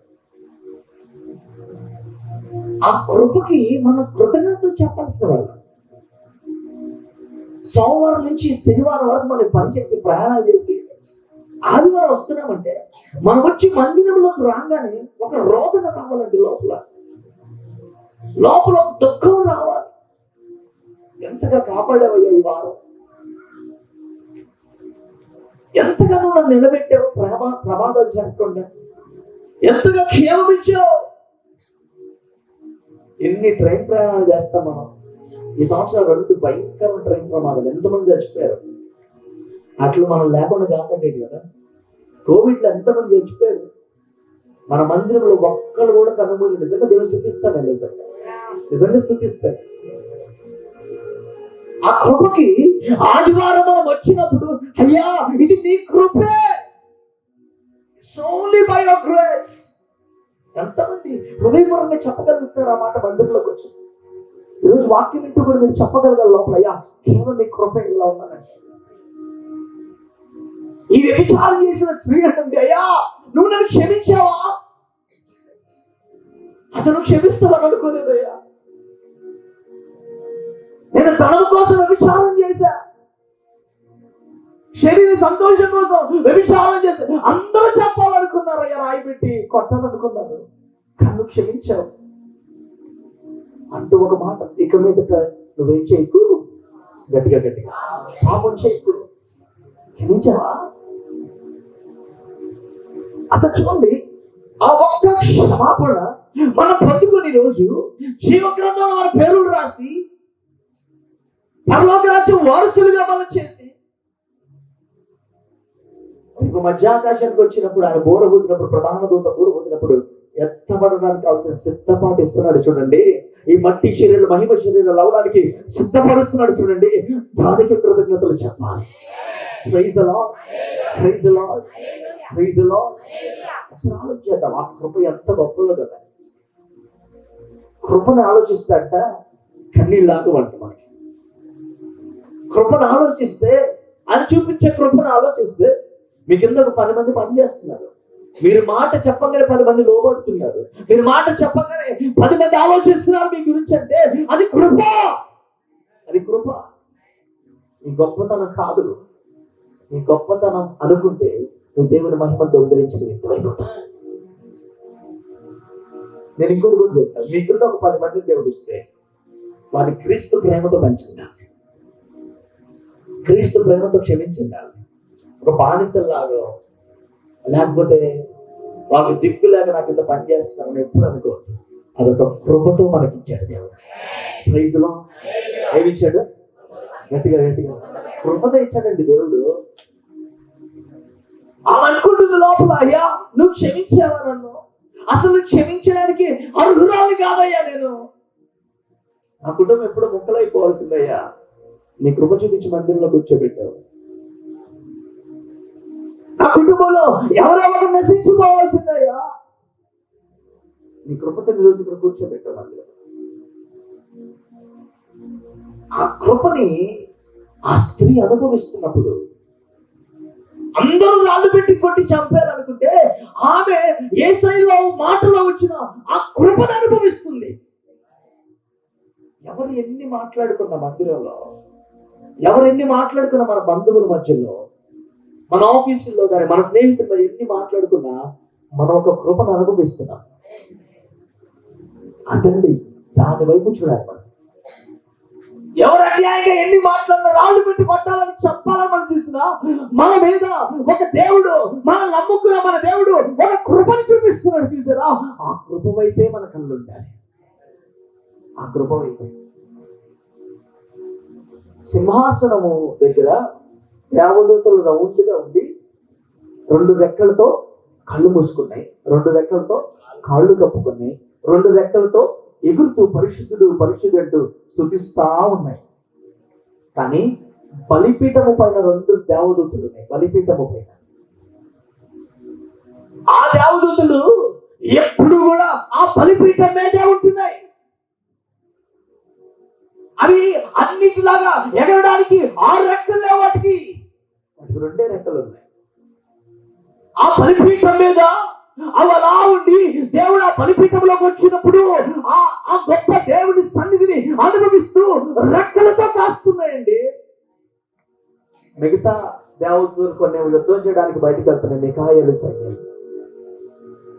ఆ కృపకి మనం కృతజ్ఞతలు చెప్పాల్సిన వాళ్ళు. సోమవారం నుంచి శనివారం వరకు మనం పనిచేసి ప్రయాణాలు చేసి ఆదివారం వస్తున్నామంటే, మనం వచ్చి మందిరంలోకి రాగానే ఒక రోదన రావాలండి, లోపల ఒక దుఃఖం రావాలి. ఎంతగా కాపాడావయ్యా ఈ వారం, ఎంతగా నువ్వు నన్ను నిలబెట్టావు, ప్రమాదాలు జరగకుండా ఎంతగా క్షేమమిచ్చావు. ఎన్ని ట్రైన్ ప్రయాణాలు చేస్తాం మనం. ఈ సంవత్సరం 2 భయంకరమైన ట్రైన్ ప్రమాదాలు, ఎంతమంది చచ్చిపోయారు. అట్లు మనం లేకుండా కాపాడేది కదా. కోవిడ్లో ఎంతమంది చచ్చిపోయారు. మన మందిరంలో ఒక్కరు కూడా కనుమూలి. నిజంగా దేవుడు స్తుతిస్తాడండి, నిజంగా స్తుతిస్తాడు. ఆ కృపకి ఆదివారం మనం వచ్చినప్పుడు, అయ్యా ఇది నీ కృపే, ఓన్లీ బై యువర్ గ్రేస్. ఎంతమంది హృదయపూర్వకంగా చెప్పగలుగుతున్నారు ఆ మాట మందిరంలోకి వచ్చి? ఈరోజు వాక్యం వింటూ కూడా మీరు చెప్పగలగాలి లోపల, అయ్యా కేవలం నీ కృపే ఇలా ఉన్నానండి. ఈ వ్యభిచారం చేసిన స్త్రీ అంటుంది, అయ్యా నువ్వు నన్ను క్షమించావా? అసలు నువ్వు క్షమిస్తావని అనుకోలేదయ్యా. నేను ధనం కోసం వ్యభిచారం చేశా, శరీర సంతోషం కోసం వ్యభిచారం చేశా. అందరూ చెప్పాలనుకున్నారు, అయ్యా రాయి పెట్టి కొట్టాలనుకున్నారు, కన్ను క్షమించావు అంటూ ఒక మాట, ఇక మీదట నువ్వేం చేయకు, గట్టిగా పాపం చేయకు, క్షమించావా? అసలు చూడండి, ఆ ఒక్క క్షమాపణ మన బతుకుని రోజు జీవగ్రంథంలో మన పేరులు రాసి పరలోక రాజ్యం వారసులుగా మనం చేసి మధ్యాకాశానికి వచ్చినప్పుడు ఆయన బోర ఊదినప్పుడు, ప్రధాన దూత బోర ఊదినప్పుడు ఎత్తబడడానికి కావాల్సిన సిద్ధపాటు ఇస్తున్నాడు చూడండి. ఈ మట్టి శరీరం మహిమ శరీరాలు అవడానికి సిద్ధపరుస్తున్నాడు చూడండి. దానికి కృతజ్ఞతలు చెప్పాలి. Praise the Lord, praise the Lord, praise the Lord. ఒకసారి ఆలోచిద్దాం, ఆ కృప ఎంత గొప్పదో కదా. కృపను ఆలోచిస్తాట కన్నీళ్ళు ఆగమంట. మనకి కృపను ఆలోచిస్తే, అది చూపించే కృపను ఆలోచిస్తే, మీ కింద ఒక 10 మంది పని చేస్తున్నారు. మీరు మాట చెప్పగానే 10 మంది లోబడుతున్నారు. మీరు మాట చెప్పగానే 10 మంది ఆలోచిస్తున్నారు మీ గురించి. అంటే అది కృప, అది కృప. నీ గొప్పతనం కాదు. నీ గొప్పతనం అనుకుంటే నువ్వు దేవుని మహిమ దొంగిలించిన వ్యక్తి అయిపోతావు. నేను ఇంకోటి కూడా చెప్తాను, మీ కింద ఒక 10 మంది దేవుడు ఇస్తే వారి క్రీస్తు ప్రేమతో పెంచుండాలి, క్రీస్తు ప్రేమతో క్షమించుండాలి. ఒక బానిసల్లాగా, లేకపోతే వాళ్ళు దిక్కులాగా నా కింద పని చేస్తున్నారని ఎప్పుడు అనుకోవద్దు. అదొక కృపతో మనకిచ్చాడు దేవుడు. Praise the Lord. ఏమిచ్చాడు? గట్టిగా కృపతో ఇచ్చాడండి దేవుడు. ఆమె అనుకుంటుంది లోపల, అయ్యా నువ్వు క్షమించావా నన్ను? అసలు నువ్వు క్షమించడానికి అర్హురాలు కాదయ్యా నేను. నా కుటుంబం ఎప్పుడో ముక్కలైపోవాల్సిందయ్యా, నీ కృప చూపించి మందిరంలో కూర్చోబెట్టావు. నా కుటుంబంలో ఎవరెవరు నశించిపోవాల్సిందయ్యా, నీ కృపతో రోజు ఇక్కడ కూర్చోబెట్టావు అందులో. ఆ కృపని ఆ స్త్రీ అనుభవిస్తున్నప్పుడు అందరూ రాళ్ళు పెట్టి కొట్టి చంపారనుకుంటే, ఆమె యేసయ్యలో మాటలో వచ్చిన ఆ కృపను అనుభవిస్తుంది. ఎవరు ఎన్ని మాట్లాడుకున్న మందిరంలో, ఎవరు ఎన్ని మాట్లాడుకున్న మన బంధువుల మధ్యలో, మన ఆఫీసుల్లో కానీ మన స్నేహితుల్లో ఎన్ని మాట్లాడుకున్నా మనం ఒక కృపను అనుభవిస్తున్నాం. అదండి, దాని వైపు చూడాలి మనం. ఎవరు అన్యాయంగా ఎన్ని మాట్లాడినా, రాళ్ళు పెట్టి కొట్టాలని చెప్పాలని మనం చూసినా, మన మీద ఒక దేవుడు, మనం నమ్ముకున్న మన దేవుడు ఒక కృపను చూపిస్తున్నాడు. చూసారా? ఆ కృప వైపే మన కళ్ళు ఉండాలి. ఆ కృప వైపే. సింహాసనము దగ్గర దేవదూతలు రౌండ్గా ఉండి 2 రెక్కలతో కళ్ళు మూసుకున్నాయి, 2 రెక్కలతో కాళ్ళు కప్పుకున్నాయి, 2 రెక్కలతో ఎగురుతూ పరిశుద్ధుడు పరిశుద్ధుడు స్తుతిస్తా ఉన్నాయి. కానీ బలిపీఠము పైన 2 దేవదూతలు ఉన్నాయి. బలిపీఠము పైన ఆ దేవదూతలు ఎప్పుడు కూడా ఆ బలిపీఠం మీదే ఉంటున్నాయి. అవి అన్నిటిలాగా ఎగరడానికి 6 రెక్కలు లేవు వాటికి 2 రెక్కలు ఉన్నాయి. ఆ బలిపీఠం మీద అవి అలా ఉండి దేవుడు ఆ బలిపీఠంలోకి వచ్చినప్పుడు ఆ గొప్ప దేవుని సన్నిధిని అనుభవిస్తూ రెక్కలతో కాస్తున్నాయండి. మిగతా దేవదూతలు కొన్ని యుద్ధం చేయడానికి బయటకు వెళ్తున్నాయి, మిఖాయేలు సైన్యం.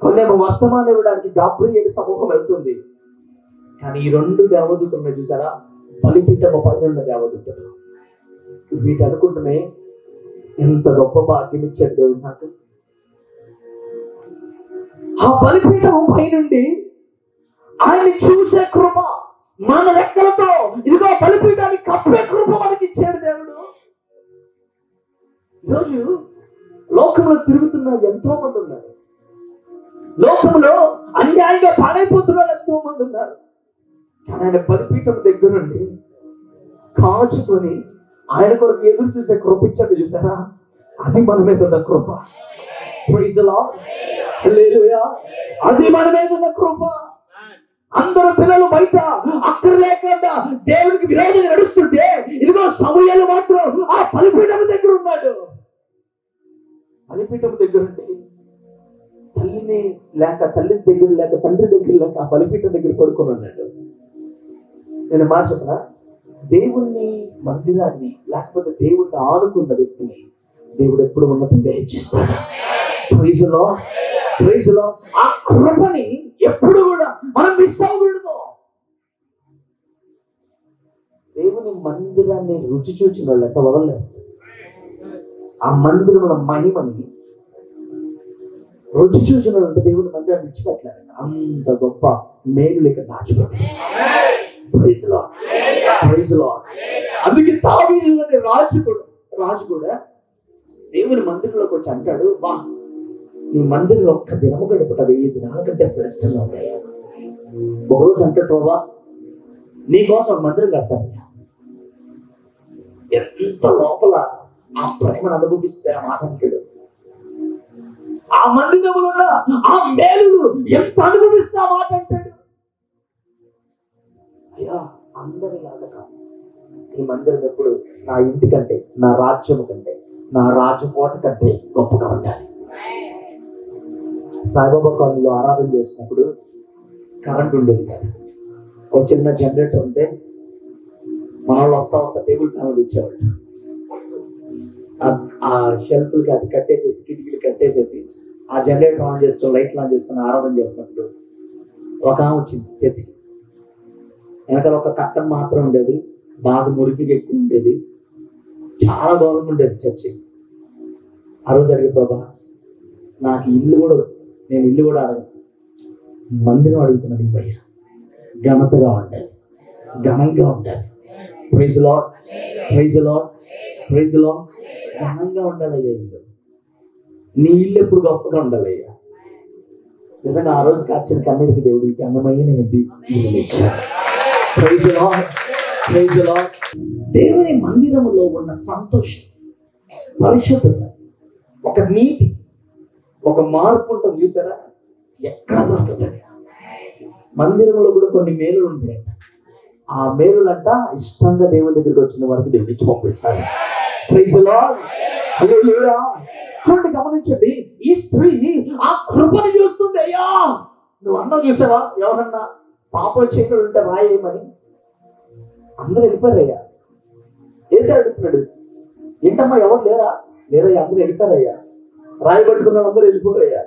కొన్నేమో వర్తమానం ఇవ్వడానికి గాబ్రియేలు సమూహం వెళ్తుంది. కానీ ఈ 2 దేవదూతలను చూసారా? బలిపీఠము పైన ఉన్న దేవదూతలు. వీటి అనుకుంటున్నాయి, ఎంత గొప్ప భాగ్యం ఇచ్చాడు దేవుడు నాకు. ఆ బలిపీఠము పైనుండి ఆయన్ని చూసే కృప, మన రెక్కలతో ఇదిగో బలిపీఠాన్ని కప్పే కృప మనకి ఇచ్చాడు దేవుడు. ఈరోజు లోకంలో తిరుగుతున్న ఎంతో మంది ఉన్నారు. లోకంలో అన్యాయంగా పాడైపోతున్న వాళ్ళు ఎంతో మంది ఉన్నారు. కానీ ఆయన బలిపీఠం దగ్గరుండి కాచుకొని ఆయన కొరకు ఎదురు చూసే కృప ఇచ్చాడు. చూసారా? అది మన మీద ఉన్న కృప. ప్రైజ్ ది లార్డ్, హల్లెలూయా. అది మన మీద ఉన్న కృప. అందరు పిల్లలు బయట అక్కర లేకుండా దేవునికి విరోధంగా నడుస్తుంటే, ఇదిగో సమూయేలు మాత్రం ఆ బలిపీఠం దగ్గర ఉన్నాడు. బలిపీఠం దగ్గర ఉండి తల్లిని లేక, తల్లి దగ్గర లేక, తండ్రి దగ్గర లేక ఆ బలిపీఠం దగ్గర పడుకొని ఉన్నాడు. నేను మాట చెప్పనా? దేవుణ్ణి, మందిరాన్ని, లేకపోతే దేవుణ్ణి ఆనుకున్న వ్యక్తిని దేవుడు ఎప్పుడు ఉన్నతంగా హెచ్చిస్తాడు. Praise the Lord, praise the Lord. ఆ కృపని ఎప్పుడు కూడా మనం మిస్ అవ్వకూడదు. దేవుని మందిరాన్ని రుచి చూచిన వాళ్ళు ఎంత వదలలేదు. ఆ మందిరముల మహిమని రుచి చూసిన వాళ్ళు దేవుని మందిరాన్ని విడిచిపెట్టలేదు. అంత గొప్ప మేలు ఇక్కడ దాచిపెట్టారు. Praise the Lord, praise the Lord. అందుకే దావీదు అనే రాజు కూడా దేవుని మందిరంలోకి వచ్చి అంటాడు, వా, నీ మందిరంలో ఒక్క దినము గడుపుట 1000 దినాల కంటే శ్రేష్టంగా ఉంటాయి. ఒకరోజు అంటాడు, ప్రభా, నీ కోసం ఒక మందిరం కడతాను. ఎంత లోపల ఆ ప్రేమను అనుభవిస్తే ఆ మాట అంటాడు. ఆ మందిరంలో ఉన్న ఆ మేలులు ఎంత అనుభవిస్తే ఆ మాట అంటాడు. అయ్యా, అందరిలాగా కాదు, ఈ మందిరం ఎప్పుడు నా ఇంటి కంటే, నా రాజ్యం కంటే, నా రాజకోట కంటే గొప్పగా ఉండాలి. సాయిబాబా కాలనీలో ఆరాధన చేసినప్పుడు కరెంట్ ఉండేది కదా. ఒక చిన్న జనరేటర్ ఉంటే మన వాళ్ళు వస్తా టేబుల్ ఫ్యాన్ ఇచ్చేవాళ్ళు. ఆ షెల్ఫ్లకి అది కట్టేసేసి, కిటికీలు కట్టేసేసి ఆ జనరేటర్ ఆన్ చేసుకొని, లైట్లు ఆన్ చేసుకొని ఆరాధన చేసినప్పుడు ఒక ఆమె వచ్చింది చర్చికి. వెనకాల ఒక కట్టం మాత్రం ఉండేది, బాగా మురికిగా ఎక్కువ ఉండేది, చాలా దూరం ఉండేది చర్చి. ఆ రోజు అడిగే, ప్రభా, నాకు ఇల్లు కూడా, నేను ఇల్లు కూడా అడగను, మందిరం అడుగుతున్నాను. ఈ భయ్య ఘనతగా ఉండాలి, ఘనంగా ఉండాలి. Praise the Lord, praise the Lord, praise the Lord. ఘనంగా ఉండాలయ్యా ఇల్లు. నీ ఇల్లు ఎప్పుడు గొప్పగా ఉండాలయ్యా. నిజంగా ఆ రోజు కాచిన కన్నీటికి దేవుడు ఈ ఘనమయ్య నేను ఇల్లు ఇచ్చాను. Praise the Lord, praise the Lord. దేవుని మందిరములో ఉన్న సంతోషం, పరిశుద్ధత, ఒక నీతి, ఒక మార్పు ఉంటుంది చూసారా, ఎక్కడ దొరుకుతుంది. మందిరంలో కూడా కొన్ని మేలులు ఉంటాయి. ఆ మేలులంట ఇష్టంగా దేవుని దగ్గరికి వచ్చిన వారికి దేవుడు ఇచ్చి పంపిస్తాడు. ప్రైజ్ ది లార్డ్, హల్లెలూయా. చూడండి, గమనించండి, ఈ స్త్రీ ఆ కృపను చూస్తుంది. అయ్యా, నువ్వు అన్నం చూసావా? ఎవరన్నా పాపం చేయకుండా ఉంటే రాయేమని అందరూ వెళ్ళిపోయారయ్యా. ఏసే అడుగుతున్నాడు, ఏంటమ్మా ఎవరు లేరా? లేరయ్యా, అందరూ వెళ్ళిపోయారయ్యా. రాయి పట్టుకున్న అందరూ వెళ్ళిపోరయ్యా.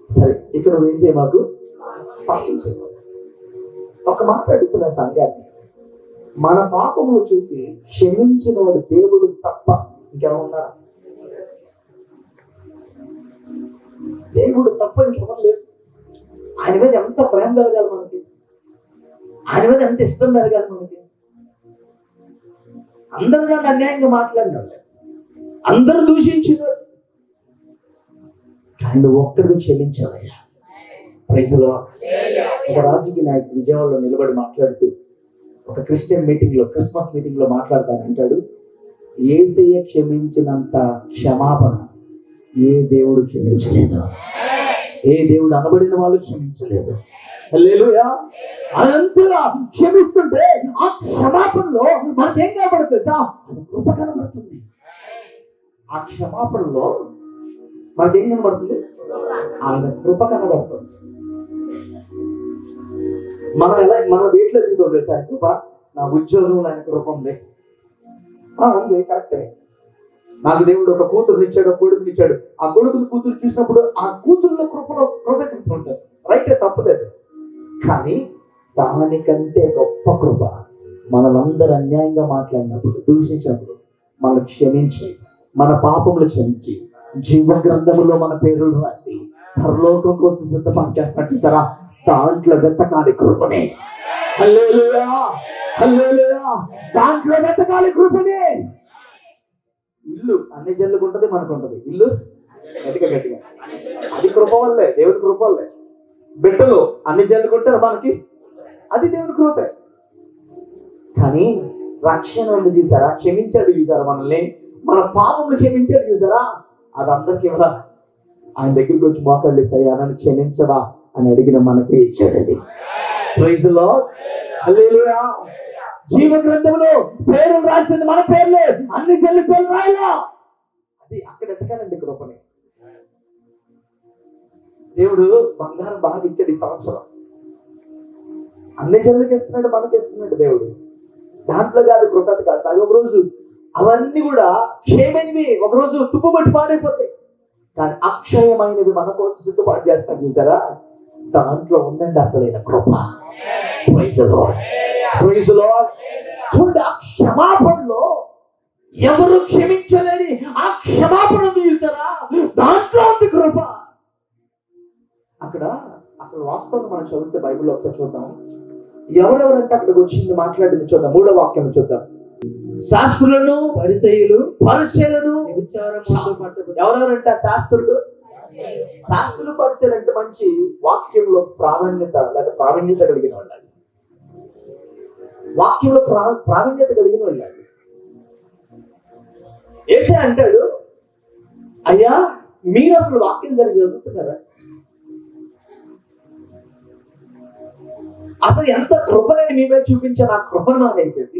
సరే, ఇక నువ్వేం చేయ, మాకు పాపం చేయ. ఒక మాట అడుగుతున్న సంఘాన్ని, మన పాపములు చూసి క్షమించిన వాడు దేవుడు తప్ప ఇంకెవరున్నారా? దేవుడు తప్ప ఇంకెవరు లేరు. ఆయన మీద ఎంత ప్రేమ కలగాలి మనకి, ఆయన మీద ఎంత ఇష్టం కలగాలి మనకి. అందరూ నన్ను అన్యాయంగా మాట్లాడినాడు, అందరూ దూషించినాడు, కానీ నువ్వు ఒక్కడిని క్షమించావయ్యా. Praise the lord. ఒక రాజకీయ నాయకుడు విజయవాడలో నిలబడి మాట్లాడుతూ ఒక క్రిస్టియన్ మీటింగ్ లో, క్రిస్మస్ మీటింగ్ లో మాట్లాడతానంటాడు, యేసయ్య క్షమించినంత క్షమాపణ ఏ దేవుడు క్షమించలేదు, ఏ దేవుడు అనబడిన వాళ్ళు క్షమించలేదు. హల్లెలూయా. అదంతగా క్షమిస్తుంటే ఆ క్షమాపణలో మనకేం కనబడుతుంది? అది కృప కనబడుతుంది. ఆ క్షమాపణలో మనకేం కనబడుతుంది? ఆయన కృప కనబడుతుంది. మనం వేట్లో ఎదుగుతుంది సార్ కృప. నా ఉద్యోగంలో ఆయన కృప ఉంది, ఉంది, కరెక్టే. నాకు దేవుడు ఒక కూతురు ఇచ్చాడు, ఒక కొడుకుని ఇచ్చాడు. ఆ కొడుకుని కూతురు చూసినప్పుడు ఆ కూతురులో కృపలో కృపెత్తుతుంటారు, రైటే, తప్పలేదు. కానీ దానికంటే గొప్ప కృప మనమందరూ అన్యాయంగా మాట్లాడినప్పుడు, దూషించినప్పుడు మనం క్షమించి, మన పాపములు క్షమించి, జీవ గ్రంథములో మన పేర్లు రాసి పరలోకం కోసం సిద్ధపాటు చేస్తున్నట్టు సరా, దాంట్లో వెతకాలి కృపనే. హల్లెలూయా, హల్లెలూయా. దాంట్లో వెతకాలి కృపనే. ఇల్లు అన్ని జల్లుకు ఉంటది, మనకు ఉంటది ఇల్లు గట్టిగా గట్టిగా, అది కృప వల్లే, దేవుని కృప వల్లే. బిడ్డలు అన్ని జల్లుకుంటారు మనకి, అది దేవుని కృపే. కానీ రక్షణ ఉంది చూసారా, క్షమించాడు చూసారా మనల్ని, మన పాపములు క్షమించాడు చూసారా, అది అందరికి ఇవ్వరా. ఆయన దగ్గరికి వచ్చి మోకాళ్ళు అయ్యా నన్ను క్షమించవా అని అడిగిన మనకే ఇచ్చాడండి. ప్రైజ్ ది లార్డ్, హల్లెలూయా. జీవ గ్రంథంలో పేరు రాసింది మన పేర్లే, అన్ని జల్లి పేర్లు రాయలా. అది అక్కడ ఎతకాలండి కృపని. దేవుడు బంగారం బాగా ఇచ్చాడు ఈ సంవత్సరం, అన్ని జల్లికి ఇస్తున్నాడు, మనకి ఇస్తున్నాడు దేవుడు. దాంట్లో కాదు కృతజ్ఞత కాదు. అది ఒకరోజు అవన్నీ కూడా క్షయమైనవి ఒకరోజు తుప్పుబట్టి పాడైపోతాయి, కానీ అక్షయమైనవి మన కోసం సిద్ధపాటు చేస్తాం చూసారా, దాంట్లో ఉందండి అసలైన కృప. Praise the Lord, praise the Lord. చూడండి, ఆ క్షమాపణలో ఎవరు క్షమించలేని ఆ క్షమాపణ ఉంది చూసారా, దాంట్లో ఉంది కృప. అక్కడ అసలు వాస్తవం మనం చదివితే బైబిల్లో ఒకసారి చూద్దాం. ఎవరెవరంటే అక్కడికి వచ్చింది మాట్లాడింది చూద్దాం. 3వ వాక్యం చూద్దాం. శాస్త్రులను పరిసయ్యులను ఎవరెవరంటే శాస్త్రులు పరిసయ్యులు అంటే మంచి వాక్యంలో ప్రాధాన్యత లేదా ప్రావీణ్యత కలిగిన వాళ్ళు, వాక్యంలో ప్రావీణ్యత కలిగిన వాళ్ళు. యేసే అంటాడు, అయ్యా మీరు అసలు వాక్యం సరిగ్గా చదువుతున్నారా? అసలు ఎంత కృపని మీ మీద చూపించాను, ఆ కృపను మానేసేసి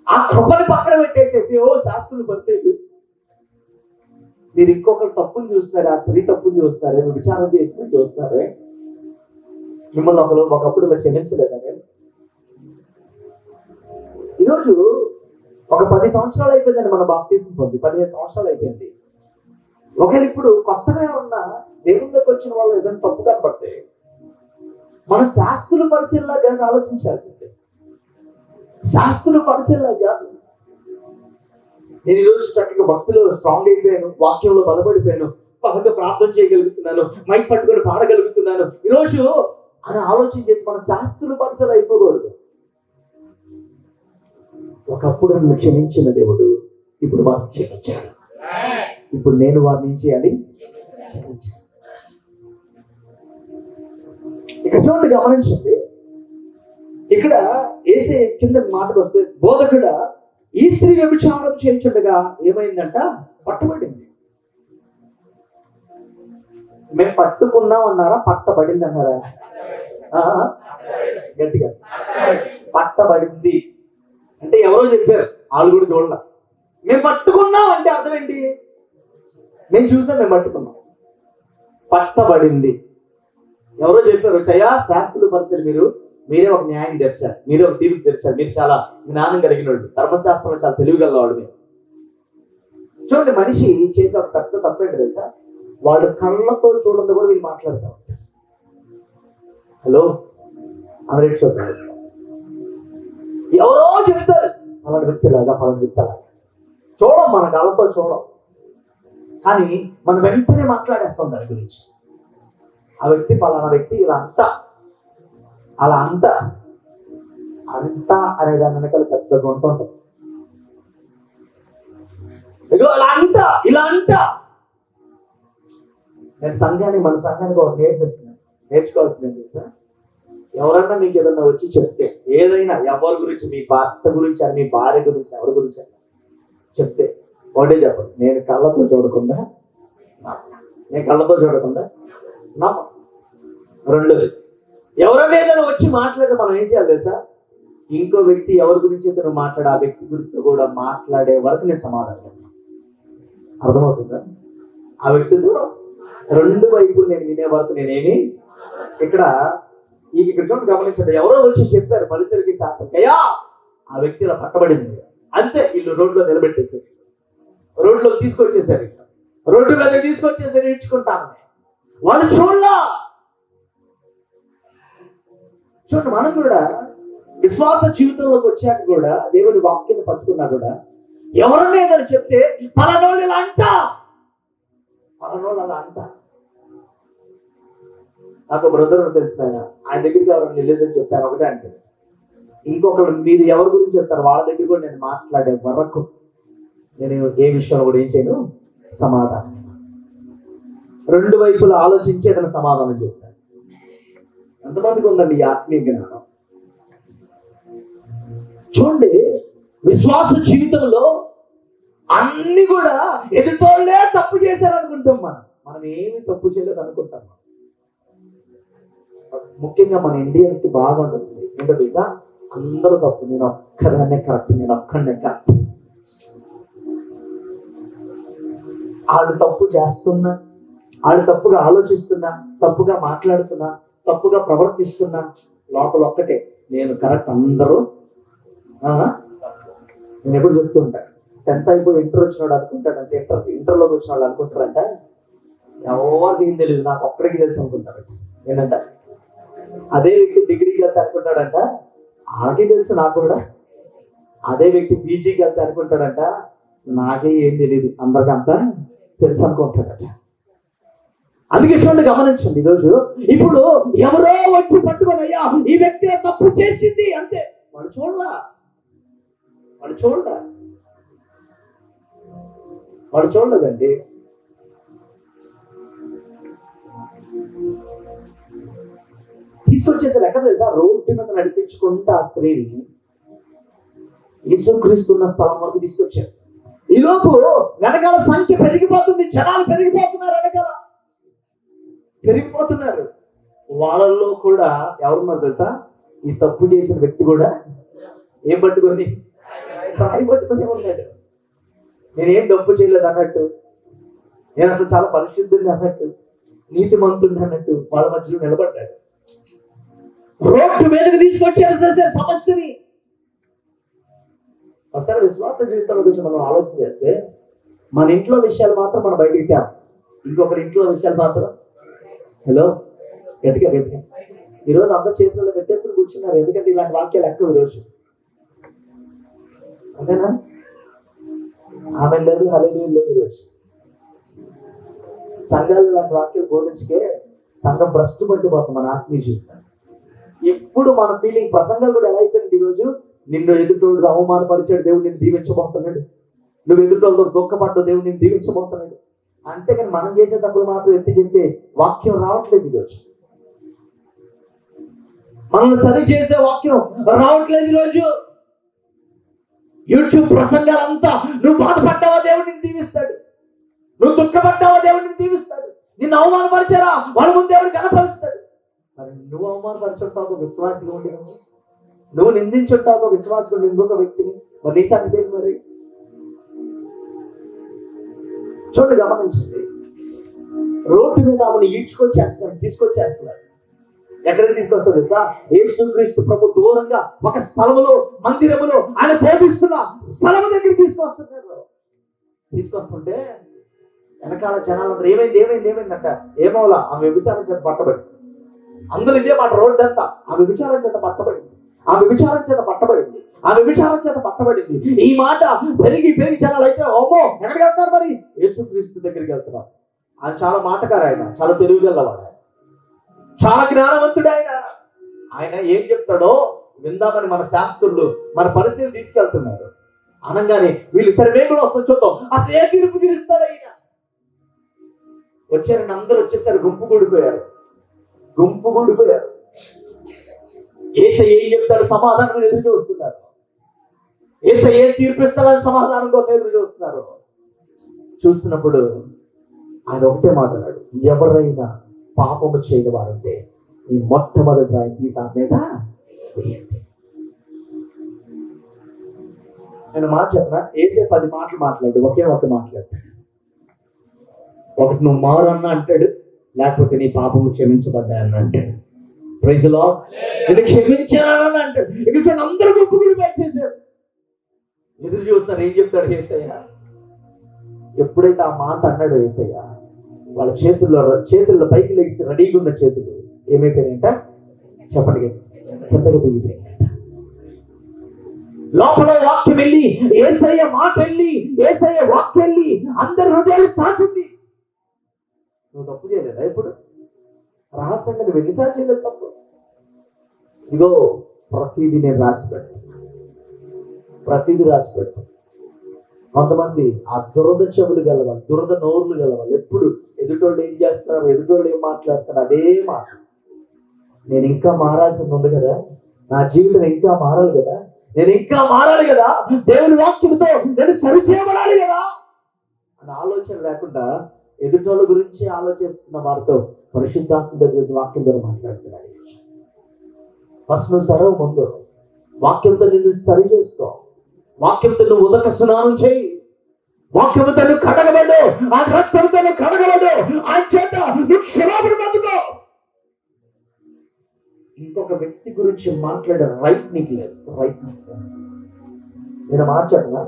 ఆ కృపని పక్కన పెట్టేసేసి ఓ శాస్త్రులు పరిచయం, మీరు ఇంకొకరు తప్పులు చూస్తారు, ఆ స్త్రీ తప్పులు చూస్తారే, విచారం చేస్తే చూస్తారే, మిమ్మల్ని ఒకప్పుడు ఇలా క్షమించలేదా? ఈరోజు ఒక 10 సంవత్సరాలు అయిపోయిందండి మన బాప్తీసం పొంది, 15 సంవత్సరాలు అయిపోయింది. ఒకవేళ ఇప్పుడు కొత్తగా ఉన్న దేవుళ్ళకి వచ్చిన వాళ్ళు ఏదైనా తప్పు కనపడితే మన శాస్త్రుల పరిశీలన కాదు ఆలోచించాల్సిందే. శాస్త్రుల పరిశీలన కాదు. నేను ఈరోజు చక్కగా భక్తులు స్ట్రాంగ్ అయిపోయాను, వాక్యంలో బలపడిపోయాను, బాగా ప్రార్థన చేయగలుగుతున్నాను, మైక్ పట్టుకొని పాడగలుగుతున్నాను ఈరోజు అని ఆలోచన చేసి మన శాస్త్రుల పరిశీలన అయిపోకూడదు. ఒకప్పుడు నన్ను క్షమించిన దేవుడు ఇప్పుడు వారిని క్షమించాడు, ఇప్పుడు నేను వారిని ఏం చేయాలి? ఇక చూడండి, గమనించండి. ఇక్కడ యేసే కింద మాటకు వస్తే, బోధకుడ ఈ స్త్రీ వ్యభిచారం చేయించుండగా ఏమైందంట? పట్టబడింది. మేము పట్టుకున్నాం అన్నారా, పట్టబడింది అన్నారా? గట్టిగా పట్టబడింది అంటే ఎవరో చెప్పారు, వాళ్ళు కూడా చూడాల. మేము పట్టుకున్నాం అంటే అర్థం ఏంటి? మేము చూసాం, మేము పట్టుకున్నాం. పట్టబడింది ఎవరో చెప్పారు, చయ్యా శాస్త్రులు పరిచయం, మీరే ఒక న్యాయం తెచ్చారు, మీరే ఒక తీర్పు తెచ్చారు, మీరు చాలా జ్ఞానం కలిగిన వాడు, ధర్మశాస్త్రంలో చాలా తెలివిగలవాడు మీరు. చూడండి, మనిషి చేసే ఒక పెద్ద తప్పేంటి తెలుసా? వాడు కళ్ళతో చూడడంతో కూడా వీళ్ళు మాట్లాడుతూ ఉంటారు. హలో, అమెరికా చూద్దాం, ఎవరో చెప్తారు అలాంటి వ్యక్తిలాగా చూడం, మన కళ్ళతో చూడం, కానీ మనం వెంటనే మాట్లాడేస్తాం దాని గురించి. ఆ వ్యక్తి పలానా వ్యక్తి ఇలా అలా అంట అనే దాని వెనకాల పెద్ద గుంట ఉంటుంది. అలా ఇలా నేను మన సంఘానికి ఒకటి నేర్చుకోవాల్సింది తెలుసా? ఎవరన్నా మీకు ఏదన్నా వచ్చి చెప్తే, ఏదైనా ఎవరి గురించి, మీ భర్త గురించి అని, మీ భార్య గురించి, ఎవరి గురించి అని చెప్తే ఒకటే చెప్పండి, నేను కళ్ళతో చూడకుండా నమ్మ. రెండోది, ఎవరైనా ఏదైనా వచ్చి మాట్లాడితే మనం ఏం చేయాలి తెలుసా? ఇంకో వ్యక్తి ఎవరి గురించి అయితే నువ్వు మాట్లాడే ఆ వ్యక్తి గురించి కూడా మాట్లాడే వరకు నేను సమాధానం. అర్థమవుతుందా? ఆ వ్యక్తితో రెండు వైపులు నేను వినే వరకు నేనేమి ఇక్కడ చూడండి, గమనించండి. ఎవరో వచ్చి చెప్పారు పరిసరికి శాస్త్రయ్యా ఆ వ్యక్తి ఇలా పట్టబడింది, అంతే. వీళ్ళు రోడ్లో నిలబెట్టేశారు, రోడ్లోకి తీసుకొచ్చేసారు, రోడ్డులోకి తీసుకొచ్చేసారు, ఇచ్చుకుంటామని వాళ్ళు చూడలా. చూడండి, మనం కూడా విశ్వాస జీవితంలోకి వచ్చాక కూడా దేవుని వాక్యాన్ని పట్టుకున్నా కూడా ఎవరన్నా ఏదైనా చెప్తే పలానోళ్ళు ఇలా అలా అంట. నాకు బ్రదర్ తెలిసిన ఆయన దగ్గరికి ఎవరైనా వెళ్ళేదని చెప్పారు, ఒకటే అంటే ఇంకొకరు మీరు ఎవరి గురించి చెప్తారు వాళ్ళ దగ్గర కూడా నేను మాట్లాడే వరకు నేను ఏ విషయంలో కూడా ఏం చేయను, సమాధానం. రెండు వైపులు ఆలోచించి ఏదైనా సమాధానం చెప్తాను. ఎంతమందికి ఉందండి ఈ ఆత్మీయ జ్ఞానం? చూడండి, విశ్వాస జీవితంలో అన్ని కూడా ఎదుటోళ్ళే తప్పు చేశారనుకుంటాం. మనం ఏమి తప్పు చేయలేదు అనుకుంటాం. ముఖ్యంగా మన ఇండియన్స్ కి బాగా ఉంటుంది ఏంటో తెలుసా? అందరూ తప్పు, నేను ఒక్కదాన్నే కరెక్ట్, నేను ఒక్కడనే కరెక్ట్. వాళ్ళు తప్పు చేస్తున్నా, వాళ్ళు తప్పుగా ఆలోచిస్తున్నా, తప్పుగా మాట్లాడుతున్నా, తప్పుగా ప్రవర్తిస్తున్నా, లోపల ఒక్కటే నేను కరెక్ట్, అందరూ నేను ఎప్పుడు చెప్తూ ఉంటాను, 10th అయిపోయి ఇంటర్ వచ్చినాడు అనుకుంటాడంటే, ఇంటర్లోకి వచ్చిన వాళ్ళు అనుకుంటారంట ఎవరికి ఏం తెలియదు, నాకు ఒక్కడికి తెలుసు అనుకుంటారంట. ఏంటంట, అదే వ్యక్తి డిగ్రీకి వెళ్తే అనుకుంటాడంట ఆకే తెలుసు నాకు కూడా. అదే వ్యక్తి పీజీకి వెళ్తే అనుకుంటాడంట నాకే ఏం తెలియదు, అందరికంతా తెలుసు అనుకుంటాడట. అందుకే చూడండి, గమనించండి, ఈరోజు ఇప్పుడు ఎవరో వచ్చి పట్టుకొని అయ్యా ఈ వ్యక్తి తప్పు చేసింది అంతే, వాడు చూడలేదండి. తీసుకొచ్చేసారు ఎక్కడ తెలుసా, రోడ్డు మీద నడిపించుకుంటా ఆ స్త్రీని యేసుక్రీస్తున్న స్థలం వరకు తీసుకొచ్చారు. ఈలోపు వెనకాల సంఖ్య పెరిగిపోతుంది, జనాలు పెరిగిపోతున్నారు. వాళ్ళల్లో కూడా ఎవరున్నారు తెలుసా, ఈ తప్పు చేసిన వ్యక్తి కూడా ఏం పట్టుకొని, రాయి పట్టుకొని ఉన్నాడు. నేనేం తప్పు చేయలేదు అన్నట్టు, నేను అసలు చాలా పరిశుద్ధుని అన్నట్టు, నీతిమంతుడిని అన్నట్టు వాళ్ళ మధ్యలో నిలబడ్డాడు. రోడ్డు మీదకి తీసుకొచ్చారు సమస్యని. ఒకసారి విశ్వాస జీవితం గురించి మనం ఆలోచన చేస్తే, మన ఇంట్లో విషయాలు మాత్రం మనం బయటికి తేం, ఇంకొకరి ఇంట్లో విషయాలు మాత్రం గట్టిగా ఈరోజు అందరు చేతుల్లో పెట్టేసుకుని కూర్చున్నారు. ఎందుకంటే ఇలాంటి వాక్యాలు ఎక్కువ ఈరోజు, అంతేనా? ఆమె లేదు, హల్లెలూయా లేదు. ఈరోజు సంఘాలు ఇలాంటి వాక్యాలు బోధించకే సంఘం భ్రష్టు పట్టిపోతుంది మన ఆత్మీయ జీవితం. ఇప్పుడు మన ఫీలింగ్ ప్రసంగాలు కూడా ఎలా అయిపోయింది ఈరోజు, నిన్ను ఎదుటోడు అవమానపరిచాడు, దేవుడు నిన్ను దీవించబోతున్నాడు, నువ్వు ఎదుటోళ్ళతో దుఃఖపడ్డావు, దేవుడు నిన్ను దీవించబోతున్నాడు. అంతేకాని మనం చేసే తప్పులు మాత్రం ఎత్తి చెప్పే వాక్యం రావట్లేదు ఈరోజు. మనల్ని సరి చేసే వాక్యం రావట్లేదు ఈరోజు. యూట్యూబ్ ప్రసంగాలంతా నువ్వు బాధపడ్డావా దేవుడు నిన్ను దీవిస్తాడు, నువ్వు దుఃఖపడ్డావా దేవుడు నిన్ను దీవిస్తాడు, నిన్ను అవమానపరిచారా వాళ్ళ ముందు దేవుడు కనపరుస్తాడు. మరి నువ్వు అవమానపరచుంటావు విశ్వాసిగా ఉండి, నువ్వు నిందించుంటావు విశ్వాసిగా ఉండి ఇంకొక వ్యక్తిని, మరి నీ సంగతి ఏంటి? మరి చూడండి, గమనించండి, రోడ్డు మీద ఆమెను తీసుకొచ్చేస్తున్నాడు. ఎక్కడికి తీసుకొస్తాడు తెలుసా? యేసుక్రీస్తు ప్రభు దూరంగా ఒక స్థలములో, మందిరములో ఆయన బోధిస్తున్న స్థలము దగ్గర తీసుకొస్తుంటే వెనకాల జనాలందరూ ఏమైందంట, ఏమోలా ఆమె వ్యభిచారం చేత పట్టబడింది. అందరూ ఇదే మాట, రోడ్డు అంతా ఆమె వ్యభిచారం చేత పట్టబడింది. ఈ మాట పెరిగి జనాలు అయితే ఓమో ఎక్కడికి వెళ్తారు, మరి యేసుక్రీస్తు దగ్గరికి వెళ్తున్నారు. ఆయన చాలా మాటకారు, ఆయన చాలా తెలివిగలవాడు, చాలా జ్ఞానవంతుడు. ఆయన ఏం చెప్తాడో విందామని మన శాస్త్రులు మన పరిస్థితి తీసుకెళ్తున్నారు. అనగానే వీళ్ళు సరే మేము కూడా వస్తాం చూద్దాం, అసలు ఏ తీర్పు తీరుస్తాడు ఆయన. వచ్చారని అందరూ వచ్చేసారు, గుంపు కూడిపోయారు. యేసయ్య ఏం చెప్తాడు సమాధానం ఎదురు చూస్తున్నారు. యేసయ్య ఏం తీర్పిస్తాడని సమాధానం కోసం ఎదురు చూస్తున్నప్పుడు ఆయన ఒకటే మాట్లాడాడు, ఎవరైనా పాపము చేయని వారంటే ఈ మొట్టమొదటి రాయి తీసి ఆ మీద వేయండి. నేను మాట చెప్పిన యేసే 10 మాటలు మాట్లాడు, ఒకే ఒక మాట్లాడతాడు. ఒకటి నువ్వు మారు అన్న అంటాడు, లేకపోతే నీ పాపము క్షమించబడ్డాయని అంటాడు. Praise the Lord. నేను క్షమించానని అంటాడు. ఇక్కడ అందరూ గొప్ప గుడి చేశారు, ఎదురు చూస్తారు ఏం చెప్తాడు యేసయ్య. ఎప్పుడైతే ఆ మాట అన్నాడు యేసయ్య, వాళ్ళ చేతుల్లో పైకి లేచి రెడీగా ఉన్న చేతులు ఏమైపోయినాయంట చెప్పండి, కిందకి దిగిపోయినాయంట. లోపల వాక్యం వెళ్ళి, యేసయ్య మాట వెళ్ళి, యేసయ్య వాక్యం వెళ్ళి అందరి హృదయాలు తాకింది. నువ్వు తప్పు చేయలేదా? ఇప్పుడు రహస్యంగా నువ్వు ఎన్నిసార్లు చేయలేదు తప్పు? ఇగో ప్రతిదీ నేను ప్రతిదీ రాసి పెట్టు. కొంతమంది ఆ దురద చెవులు గలవాలి, దురద నోరులు గలవాలి. ఎప్పుడు ఎదుటోళ్ళు ఏం చేస్తున్నారు, ఎదుటోళ్ళు ఏం మాట్లాడుతున్నారు అదే మాట. నేను ఇంకా మారాల్సింది ఉంది కదా, నా జీవితం ఇంకా మారాలి కదా, నేను ఇంకా మారాలి కదా, దేవుని వాక్యంతో నేను సరి చేయబడాలి కదా అన్న ఆలోచన లేకుండా ఎదుటోళ్ళ గురించి ఆలోచిస్తున్న వారితో పరిశుద్ధాత్మ గురించి వాక్యం ద్వారా మాట్లాడుతున్నాడు. ఫస్ట్ నువ్వు సరవు ముందు వాక్యంతో నిన్ను సరి చేసుకో, వాక్యంతో నువ్వు ఉదక స్నానం చేయి, వాక్యంతో నువ్వు కడగబడు, ఆ రక్తంతో నువ్వు కడగబడు, ఆ చేత నువ్వు క్షమాపణ పొందుకో. ఇంకొక వ్యక్తి గురించి మాట్లాడే రైట్ నీకు లేదు. నేను మార్చట్లా.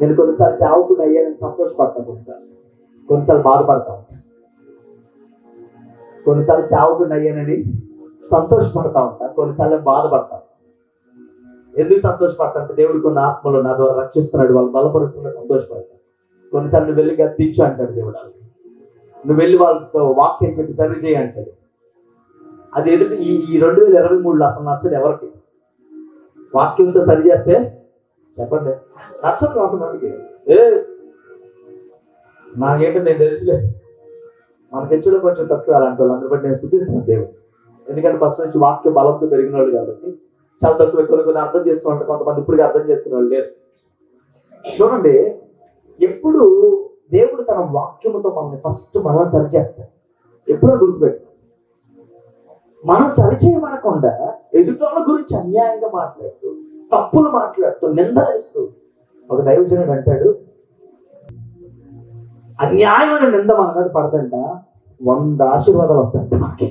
నేను కొన్నిసార్లు సేవకుడు అయ్యానని సంతోషపడతాను, కొన్నిసార్లు బాధపడతాను. కొన్నిసార్లు సేవకుడు అయ్యానని సంతోషపడతా ఉంటాను, కొన్నిసార్లు బాధపడతాను. ఎందుకు సంతోషపడతాను అంటే దేవుడు కొన్ని ఆత్మలు నా ద్వారా రక్షిస్తున్నాడు, వాళ్ళు బలపరుస్తున్నా సంతోషపడతాను. కొన్నిసార్లు నువ్వు వెళ్ళి గద్దించు అంటాడు దేవుడు, నువ్వు వెళ్ళి వాళ్ళతో వాక్యం చెప్పి సరి చేయి అంటాడు. అది ఎదుటి ఈ 2023లో అసలు నచ్చదు ఎవరికి. వాక్యంతో సరి చేస్తే చెప్పండి నచ్చదు కొంతమందికి. నాకేంటో నేను తెలుసులే, మన చర్చలో కొంచెం తక్కువ అలాంటి వాళ్ళు, అందులో బట్టి నేను స్తుతిస్తున్నాను దేవుడు. ఎందుకంటే ఫస్ట్ నుంచి వాక్య బలంతో పెరిగిన వాళ్ళు కాబట్టి చాలా తక్కువ. కొన్ని అర్థం చేసుకోవాలంటే కొంతమంది ఇప్పుడు అర్థం చేసుకునే వాళ్ళు లేరు. చూడండి, ఎప్పుడు దేవుడు తన వాక్యముతో మనల్ని ఫస్ట్ మనం సరిచేస్తాడు. ఎప్పుడో గుర్తుపెట్టు, మనం సరిచేయమనకుండా ఎదుటోళ్ళ గురించి అన్యాయంగా మాట్లాడుతూ, తప్పులు మాట్లాడుతూ, నిందలేస్తూ, ఒక దైవజనుడు అంటాడు, అన్యాయమైన నింద మన మీద పడతంట 100 ఆశీర్వాదాలు వస్తాయంట మనకి.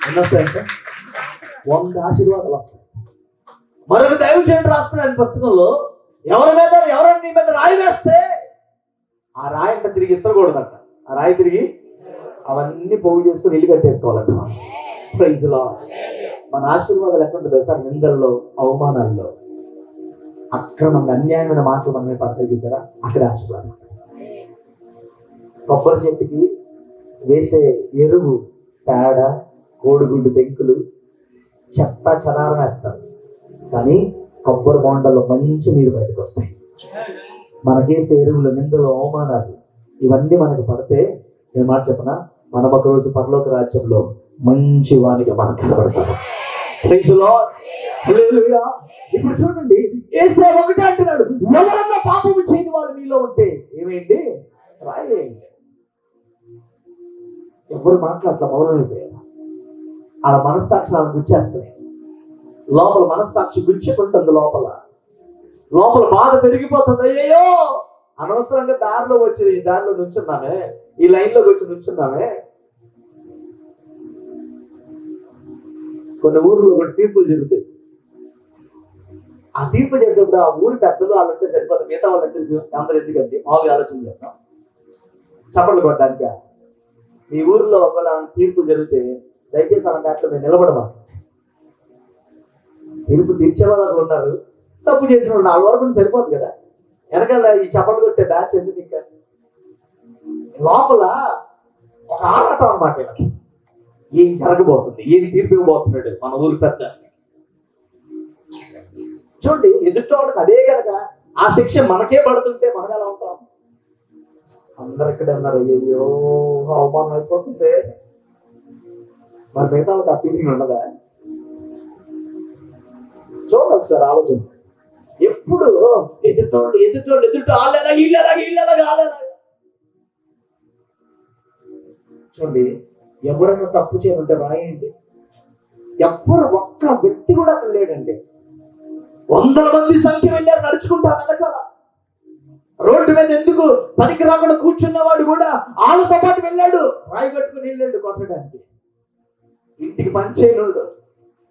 ఎన్ని వస్తాయంటే 100 ఆశీర్వాదాలు వస్తాయి. మరొక దైవజనుడు రాస్తున్నాడు పుస్తకంలో, ఎవరైనా నీ మీద రాయి వేస్తే ఆ రాయి అంట తిరిగి ఇస్తకూడదంట. ఆ రాయి తిరిగి అవన్నీ పోగు చేసుకుని ఇల్లు కట్టేసుకోవాలంట. Praise Lord. మన ఆశీర్వాదాలు ఎక్కడ ఉంటుంది తెలుసా? నిందల్లో, అవమానాల్లో, అక్రమంగా అన్యాయమైన మాటలు మన మీద పడతాయి చూసారా, అక్కడే ఆశీర్వాదం. కొబ్బరి చెట్టుకి వేసే ఎరువు, పేడ, కోడిగుడ్డు పెంకులు, చెత్త చెదారం వేస్తారు, కానీ కొబ్బరి బొండలో మంచి నీరు బయటకు వస్తాయి. మనకేసే ఎరువులు, నిందలు, అవమానాలు ఇవన్నీ మనకు పడితే నేను మాట చెప్పనా, మనం ఒక రోజు పరలోక రాజ్యంలో మంచి వానిగా మనకు కనబడతాం. Praise lord. హల్లెలూయా. ఇప్పుడు చూడండి, యేసే ఒకటే అంటున్నాడు, ఎవరన్నా పాపము చేయని వాళ్ళు మీలో ఉంటే ఏమైంది, రాయేయండి. ఎవరు మాట్లాడట్లా, మౌనం అయిపోయారు. వాళ్ళ మనస్సాక్షి వాళ్ళని గుచ్చేస్తున్నాయి. లోపల మనస్సాక్షి గుచ్చుకుంటుంది, లోపల బాధ పెరిగిపోతుంది. అయ్యో, అనవసరంగా దారిలో వచ్చి ఈ దారిలో నుంచున్నామే, ఈ లైన్లోకి వచ్చి నుంచున్నామే. కొన్ని ఊర్లో ఒకటి తీర్పులు జరుగుతాయి. ఆ తీర్పు జరిగినప్పుడు ఆ ఊరి పెద్దలు వాళ్ళంటే సరిపోతుంది, మిగతా వాళ్ళంటే అందరూ ఎందుకంటే మామూలుగా ఆలోచన చేస్తాం, చప్పట్లు కొట్టడానికి. మీ ఊరిలో ఒకవేళ తీర్పు జరిగితే దయచేసి అలాంటి అట్లా మేము నిలబడమా. తీర్పు తీర్చేవాళ్ళు ఉన్నారు, తప్పు చేసిన వాళ్ళు 4 వరకు సరిపోదు కదా. వెనకాల ఈ చప్పట్లు కొట్టే బ్యాచ్ ఎందుకు? ఇంకా లోపల ఒక ఆరాటం అన్నమాట. వీళ్ళకి ఏం జరగబోతుంది, ఏది తీర్పు ఇవ్వబోతున్నాడు మన ఊరి పెద్ద. చూడండి, ఎదుటోళ్ళకి అదే కనుక ఆ శిక్ష మనకే పడుతుంటే మనం ఎలా ఉంటాం? అందరు ఇక్కడే ఉన్నారు, అయ్యో అవమానం అయిపోతుంది. మరి మిగతా ఆ ఫీలింగ్ ఉండదా? చూడండి ఒకసారి ఆలోచన. ఎప్పుడు ఎదుటోళ్ళు ఆలేలాగా వీళ్ళలాగా. చూడండి, ఎవరన్నా తప్పు చేయమంటే రాయండి. ఎవ్వరు ఒక్క వ్యక్తి కూడా అక్కడ లేడండి. 100 మంది సంఖ్య వెళ్ళారు నడుచుకుంటా వెనకాల. రోడ్డు మీద ఎందుకు పనికి రాకుండా కూర్చున్నవాడు కూడా వాళ్ళతో పాటు వెళ్ళాడు, రాయి కట్టుకుని వెళ్ళాడు కొట్టడానికి. ఇంటికి పని చేయనోడు,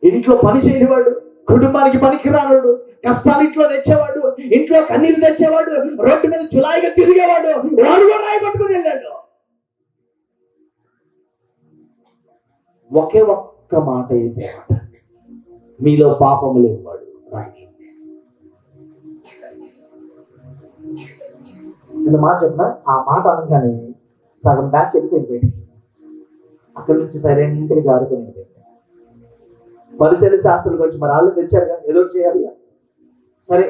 ఇంట్లో పని చేయనివాడు, కుటుంబానికి పనికి రానుడు, కష్టాలు ఇంట్లో తెచ్చేవాడు, ఇంట్లో కన్నీరు తెచ్చేవాడు, రోడ్డు మీద చులాయిగా తిరిగేవాడు, వాడు కూడా రాయి కట్టుకుని వెళ్ళాడు. ఒకే ఒక్క మాట వేసేవాడు, మీలో పాపము లేనివాడు రాయి. నేను మాట చెప్పిన ఆ మాట అనగానే సగం బ్యాచ్ వెళ్ళిపోయింది బయటికి. అక్కడి నుంచి సైలెంట్గా జారుకొని వెళ్ళిపోయింది. పరిశీలన శాస్త్రులు కొంచెం మరి వాళ్ళు తెచ్చారుగా, ఏదో చేయాలి. సరే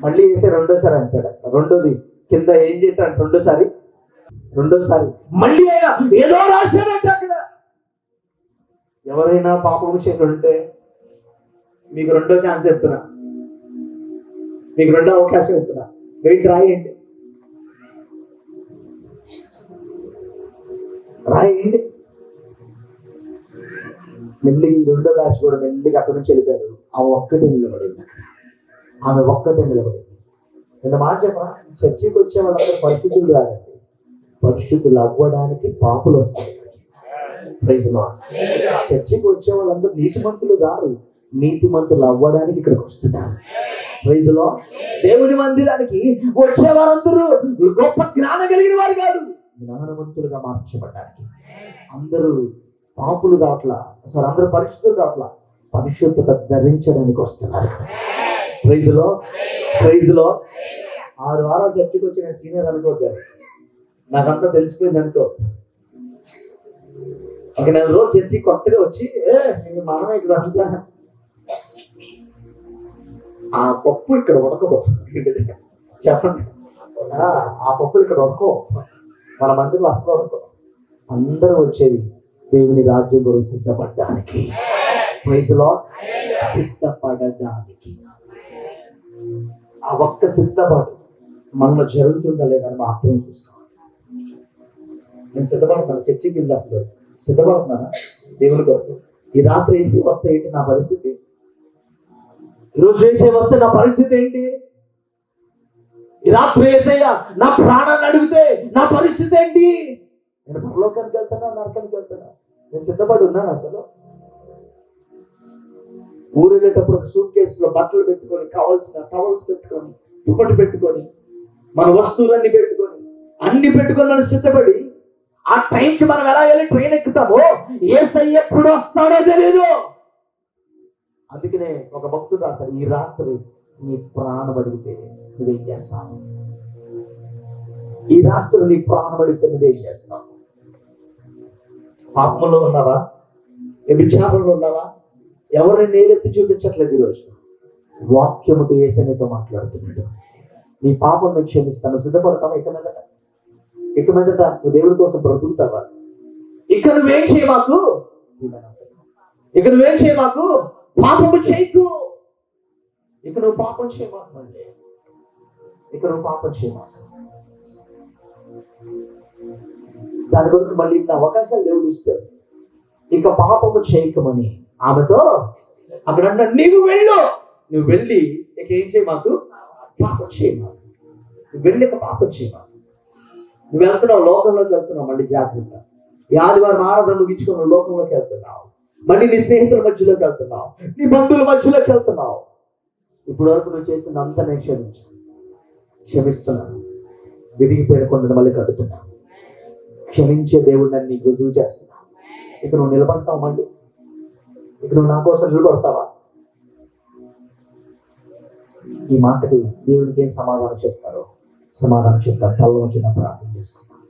మళ్ళీ వేసే రెండోసారి అంటాడు. రెండోది కింద ఏం చేశాడు, రెండోసారి మళ్ళీ ఏదో రాశాడంటే అక్కడ. ఎవరైనా పాపం చేయడం ఉంటే మీకు రెండో ఛాన్స్ ఇస్తున్నా, మీకు రెండో అవకాశం ఇస్తున్నా, వెయిట్ రాయండి. మెల్లిగా ఈ రెండో బ్యాచ్ కూడా మెల్లిగా అక్కడి నుంచి వెళ్ళిపోయారు. ఆమె ఒక్కటే నిలబడింది. నిన్న మాట చెప్పా, చర్చికి వచ్చే వాళ్ళందరూ పరిస్థితులు రాదండి, పరిస్థితులు అవ్వడానికి పాపులు వస్తాయి. Praise Lord. చర్చికి వచ్చే వాళ్ళందరూ నీతిమంతులు రారు, నీతిమంతులు అవ్వడానికి ఇక్కడికి వస్తున్నారు. Praise Lord. దేవుని మందిరానికి వచ్చే వారందరూ గొప్ప జ్ఞానం కలిగిన వారు కాదు, జ్ఞానవంతులుగా మార్చబడ్డానికి. అందరూ పాపులు కావట్లా, అసలు అందరూ పరిశుద్ధులు కావట్లా, పరిశుద్ధత ధరించడానికి వస్తున్నారు. Praise Lord. Praise lord. 6 వారాలు చర్చకి వచ్చి నేను సీనియర్ అనుకోవద్దు, నాకంతా తెలిసిపోయింది అనుకో. ఒక 4 రోజులు చర్చి కొత్తగా వచ్చి మనమే ఇక్కడ అంతా ఆ పప్పు ఇక్కడ ఉడకదు చెప్పండి, ఆ పప్పులు ఇక్కడ ఉడకో, మన మందిలో అసలు ఉడకో. అందరూ వచ్చేది దేవుని రాజ్యం కొరకు సిద్ధపడడానికి. Praise lord. సిద్ధపడడానికి. ఆ ఒక్క సిద్ధపాటు మనలో జరుగుతుందా లేదని మాత్రం చూసుకోవాలి. నేను సిద్ధపడుతున్నాను, చర్చికి వెళ్ళి అసలు సిద్ధపడుతున్నానా దేవుని కొరకు? ఈ రాత్రి వేసి వస్తే ఏంటి నా పరిస్థితి? ఈరోజు వేసే వస్తే నా పరిస్థితి ఏంటి? ఈ రాత్రి వేసయ్యా నా ప్రాణాన్ని అడిగితే నా పరిస్థితి ఏంటి? నేను పరలోకానికి వెళ్తానా, నరకానికి వెళ్తానా? నేను సిద్ధపడి ఉన్నాను అసలు? ఊరు వెళ్ళేటప్పుడు ఒక సూట్ కేసులో బట్టలు పెట్టుకొని, కావాల్సిన టవల్స్ పెట్టుకొని, దుప్పటి పెట్టుకొని, మన వస్తువులన్నీ పెట్టుకొని, అన్ని పెట్టుకొని మనం సిద్ధపడి ఆ టైంకి మనం ఎలా వెళ్ళి ట్రైన్ ఎక్కుతామో యేసయ్య ఎప్పుడు వస్తాడో తెలియదు. అందుకనే ఒక భక్తుడు రాస్తాడు, ఈ రాత్రి నీ ప్రాణం అడిగితే నువ్వేం చేస్తావు? ఈ రాత్రి నీ ప్రాణం అడిగితే నువ్వేం చేస్తావు? పాపంలో ఉన్నావా? వ్యభిచారంలో ఉన్నావా? ఎవరిని నేలెత్తి చూపించట్లేదు. ఈరోజు వాక్యముతో యేసయ్యతో మాట్లాడుతున్నాడు. నీ పాపం నేను క్షమిస్తాను. సిద్ధపడతావా? ఇక మీదట నువ్వు దేవుడి కోసం బ్రతుకుతావా? ఇక నువ్వేం చేయ మాకు, ఇక నువ్వేం చేయ మాకు, పాపము చేయకు. ఇక నువ్వు పాపం చేయమాకు, మళ్ళీ ఇక నువ్వు పాపం చేయమాకు. దాని కొరకు మళ్ళీ ఇన్ని అవకాశాలు దేవుడు ఇస్తాడు. ఇక పాపము చేయకమని ఆమెతో అక్కడ అన్న, నువ్వు వెళ్ళి ఇక ఏం చేయ మాకు, పాపం చేయమాకు. నువ్వు వెళ్ళి ఇక పాపం చేయమాకు. నువ్వు వెళ్తున్నావు, లోకంలోకి వెళ్తున్నావు, మళ్ళీ జాగ్రత్త. ఈ ఆదివారం ఆరాధన ముగించుకున్న లోకంలోకి వెళ్తున్నావు, మళ్ళీ నీ స్నేహితుల మధ్యలోకి వెళ్తున్నావు, నీ బంధువుల మధ్యలోకి వెళ్తున్నావు. ఇప్పుడు వరకు నువ్వు చేసిన అంతా నేను క్షమిస్తున్నాను. విరిగిపోయిన కొండను మళ్ళీ కడుతున్నాను. క్షమించే దేవుడు నన్ను నీకు రుజువు చేస్తున్నా. ఇక నువ్వు నిలబడతావు, మళ్ళీ ఇక నువ్వు నా కోసం నిలబడతావా? ఈ మాటకి దేవునికి ఏం సమాధానం చెప్తారో సమాధానం చెప్తారు. తల ఉంచిన ప్రార్థన చేసుకున్నాను.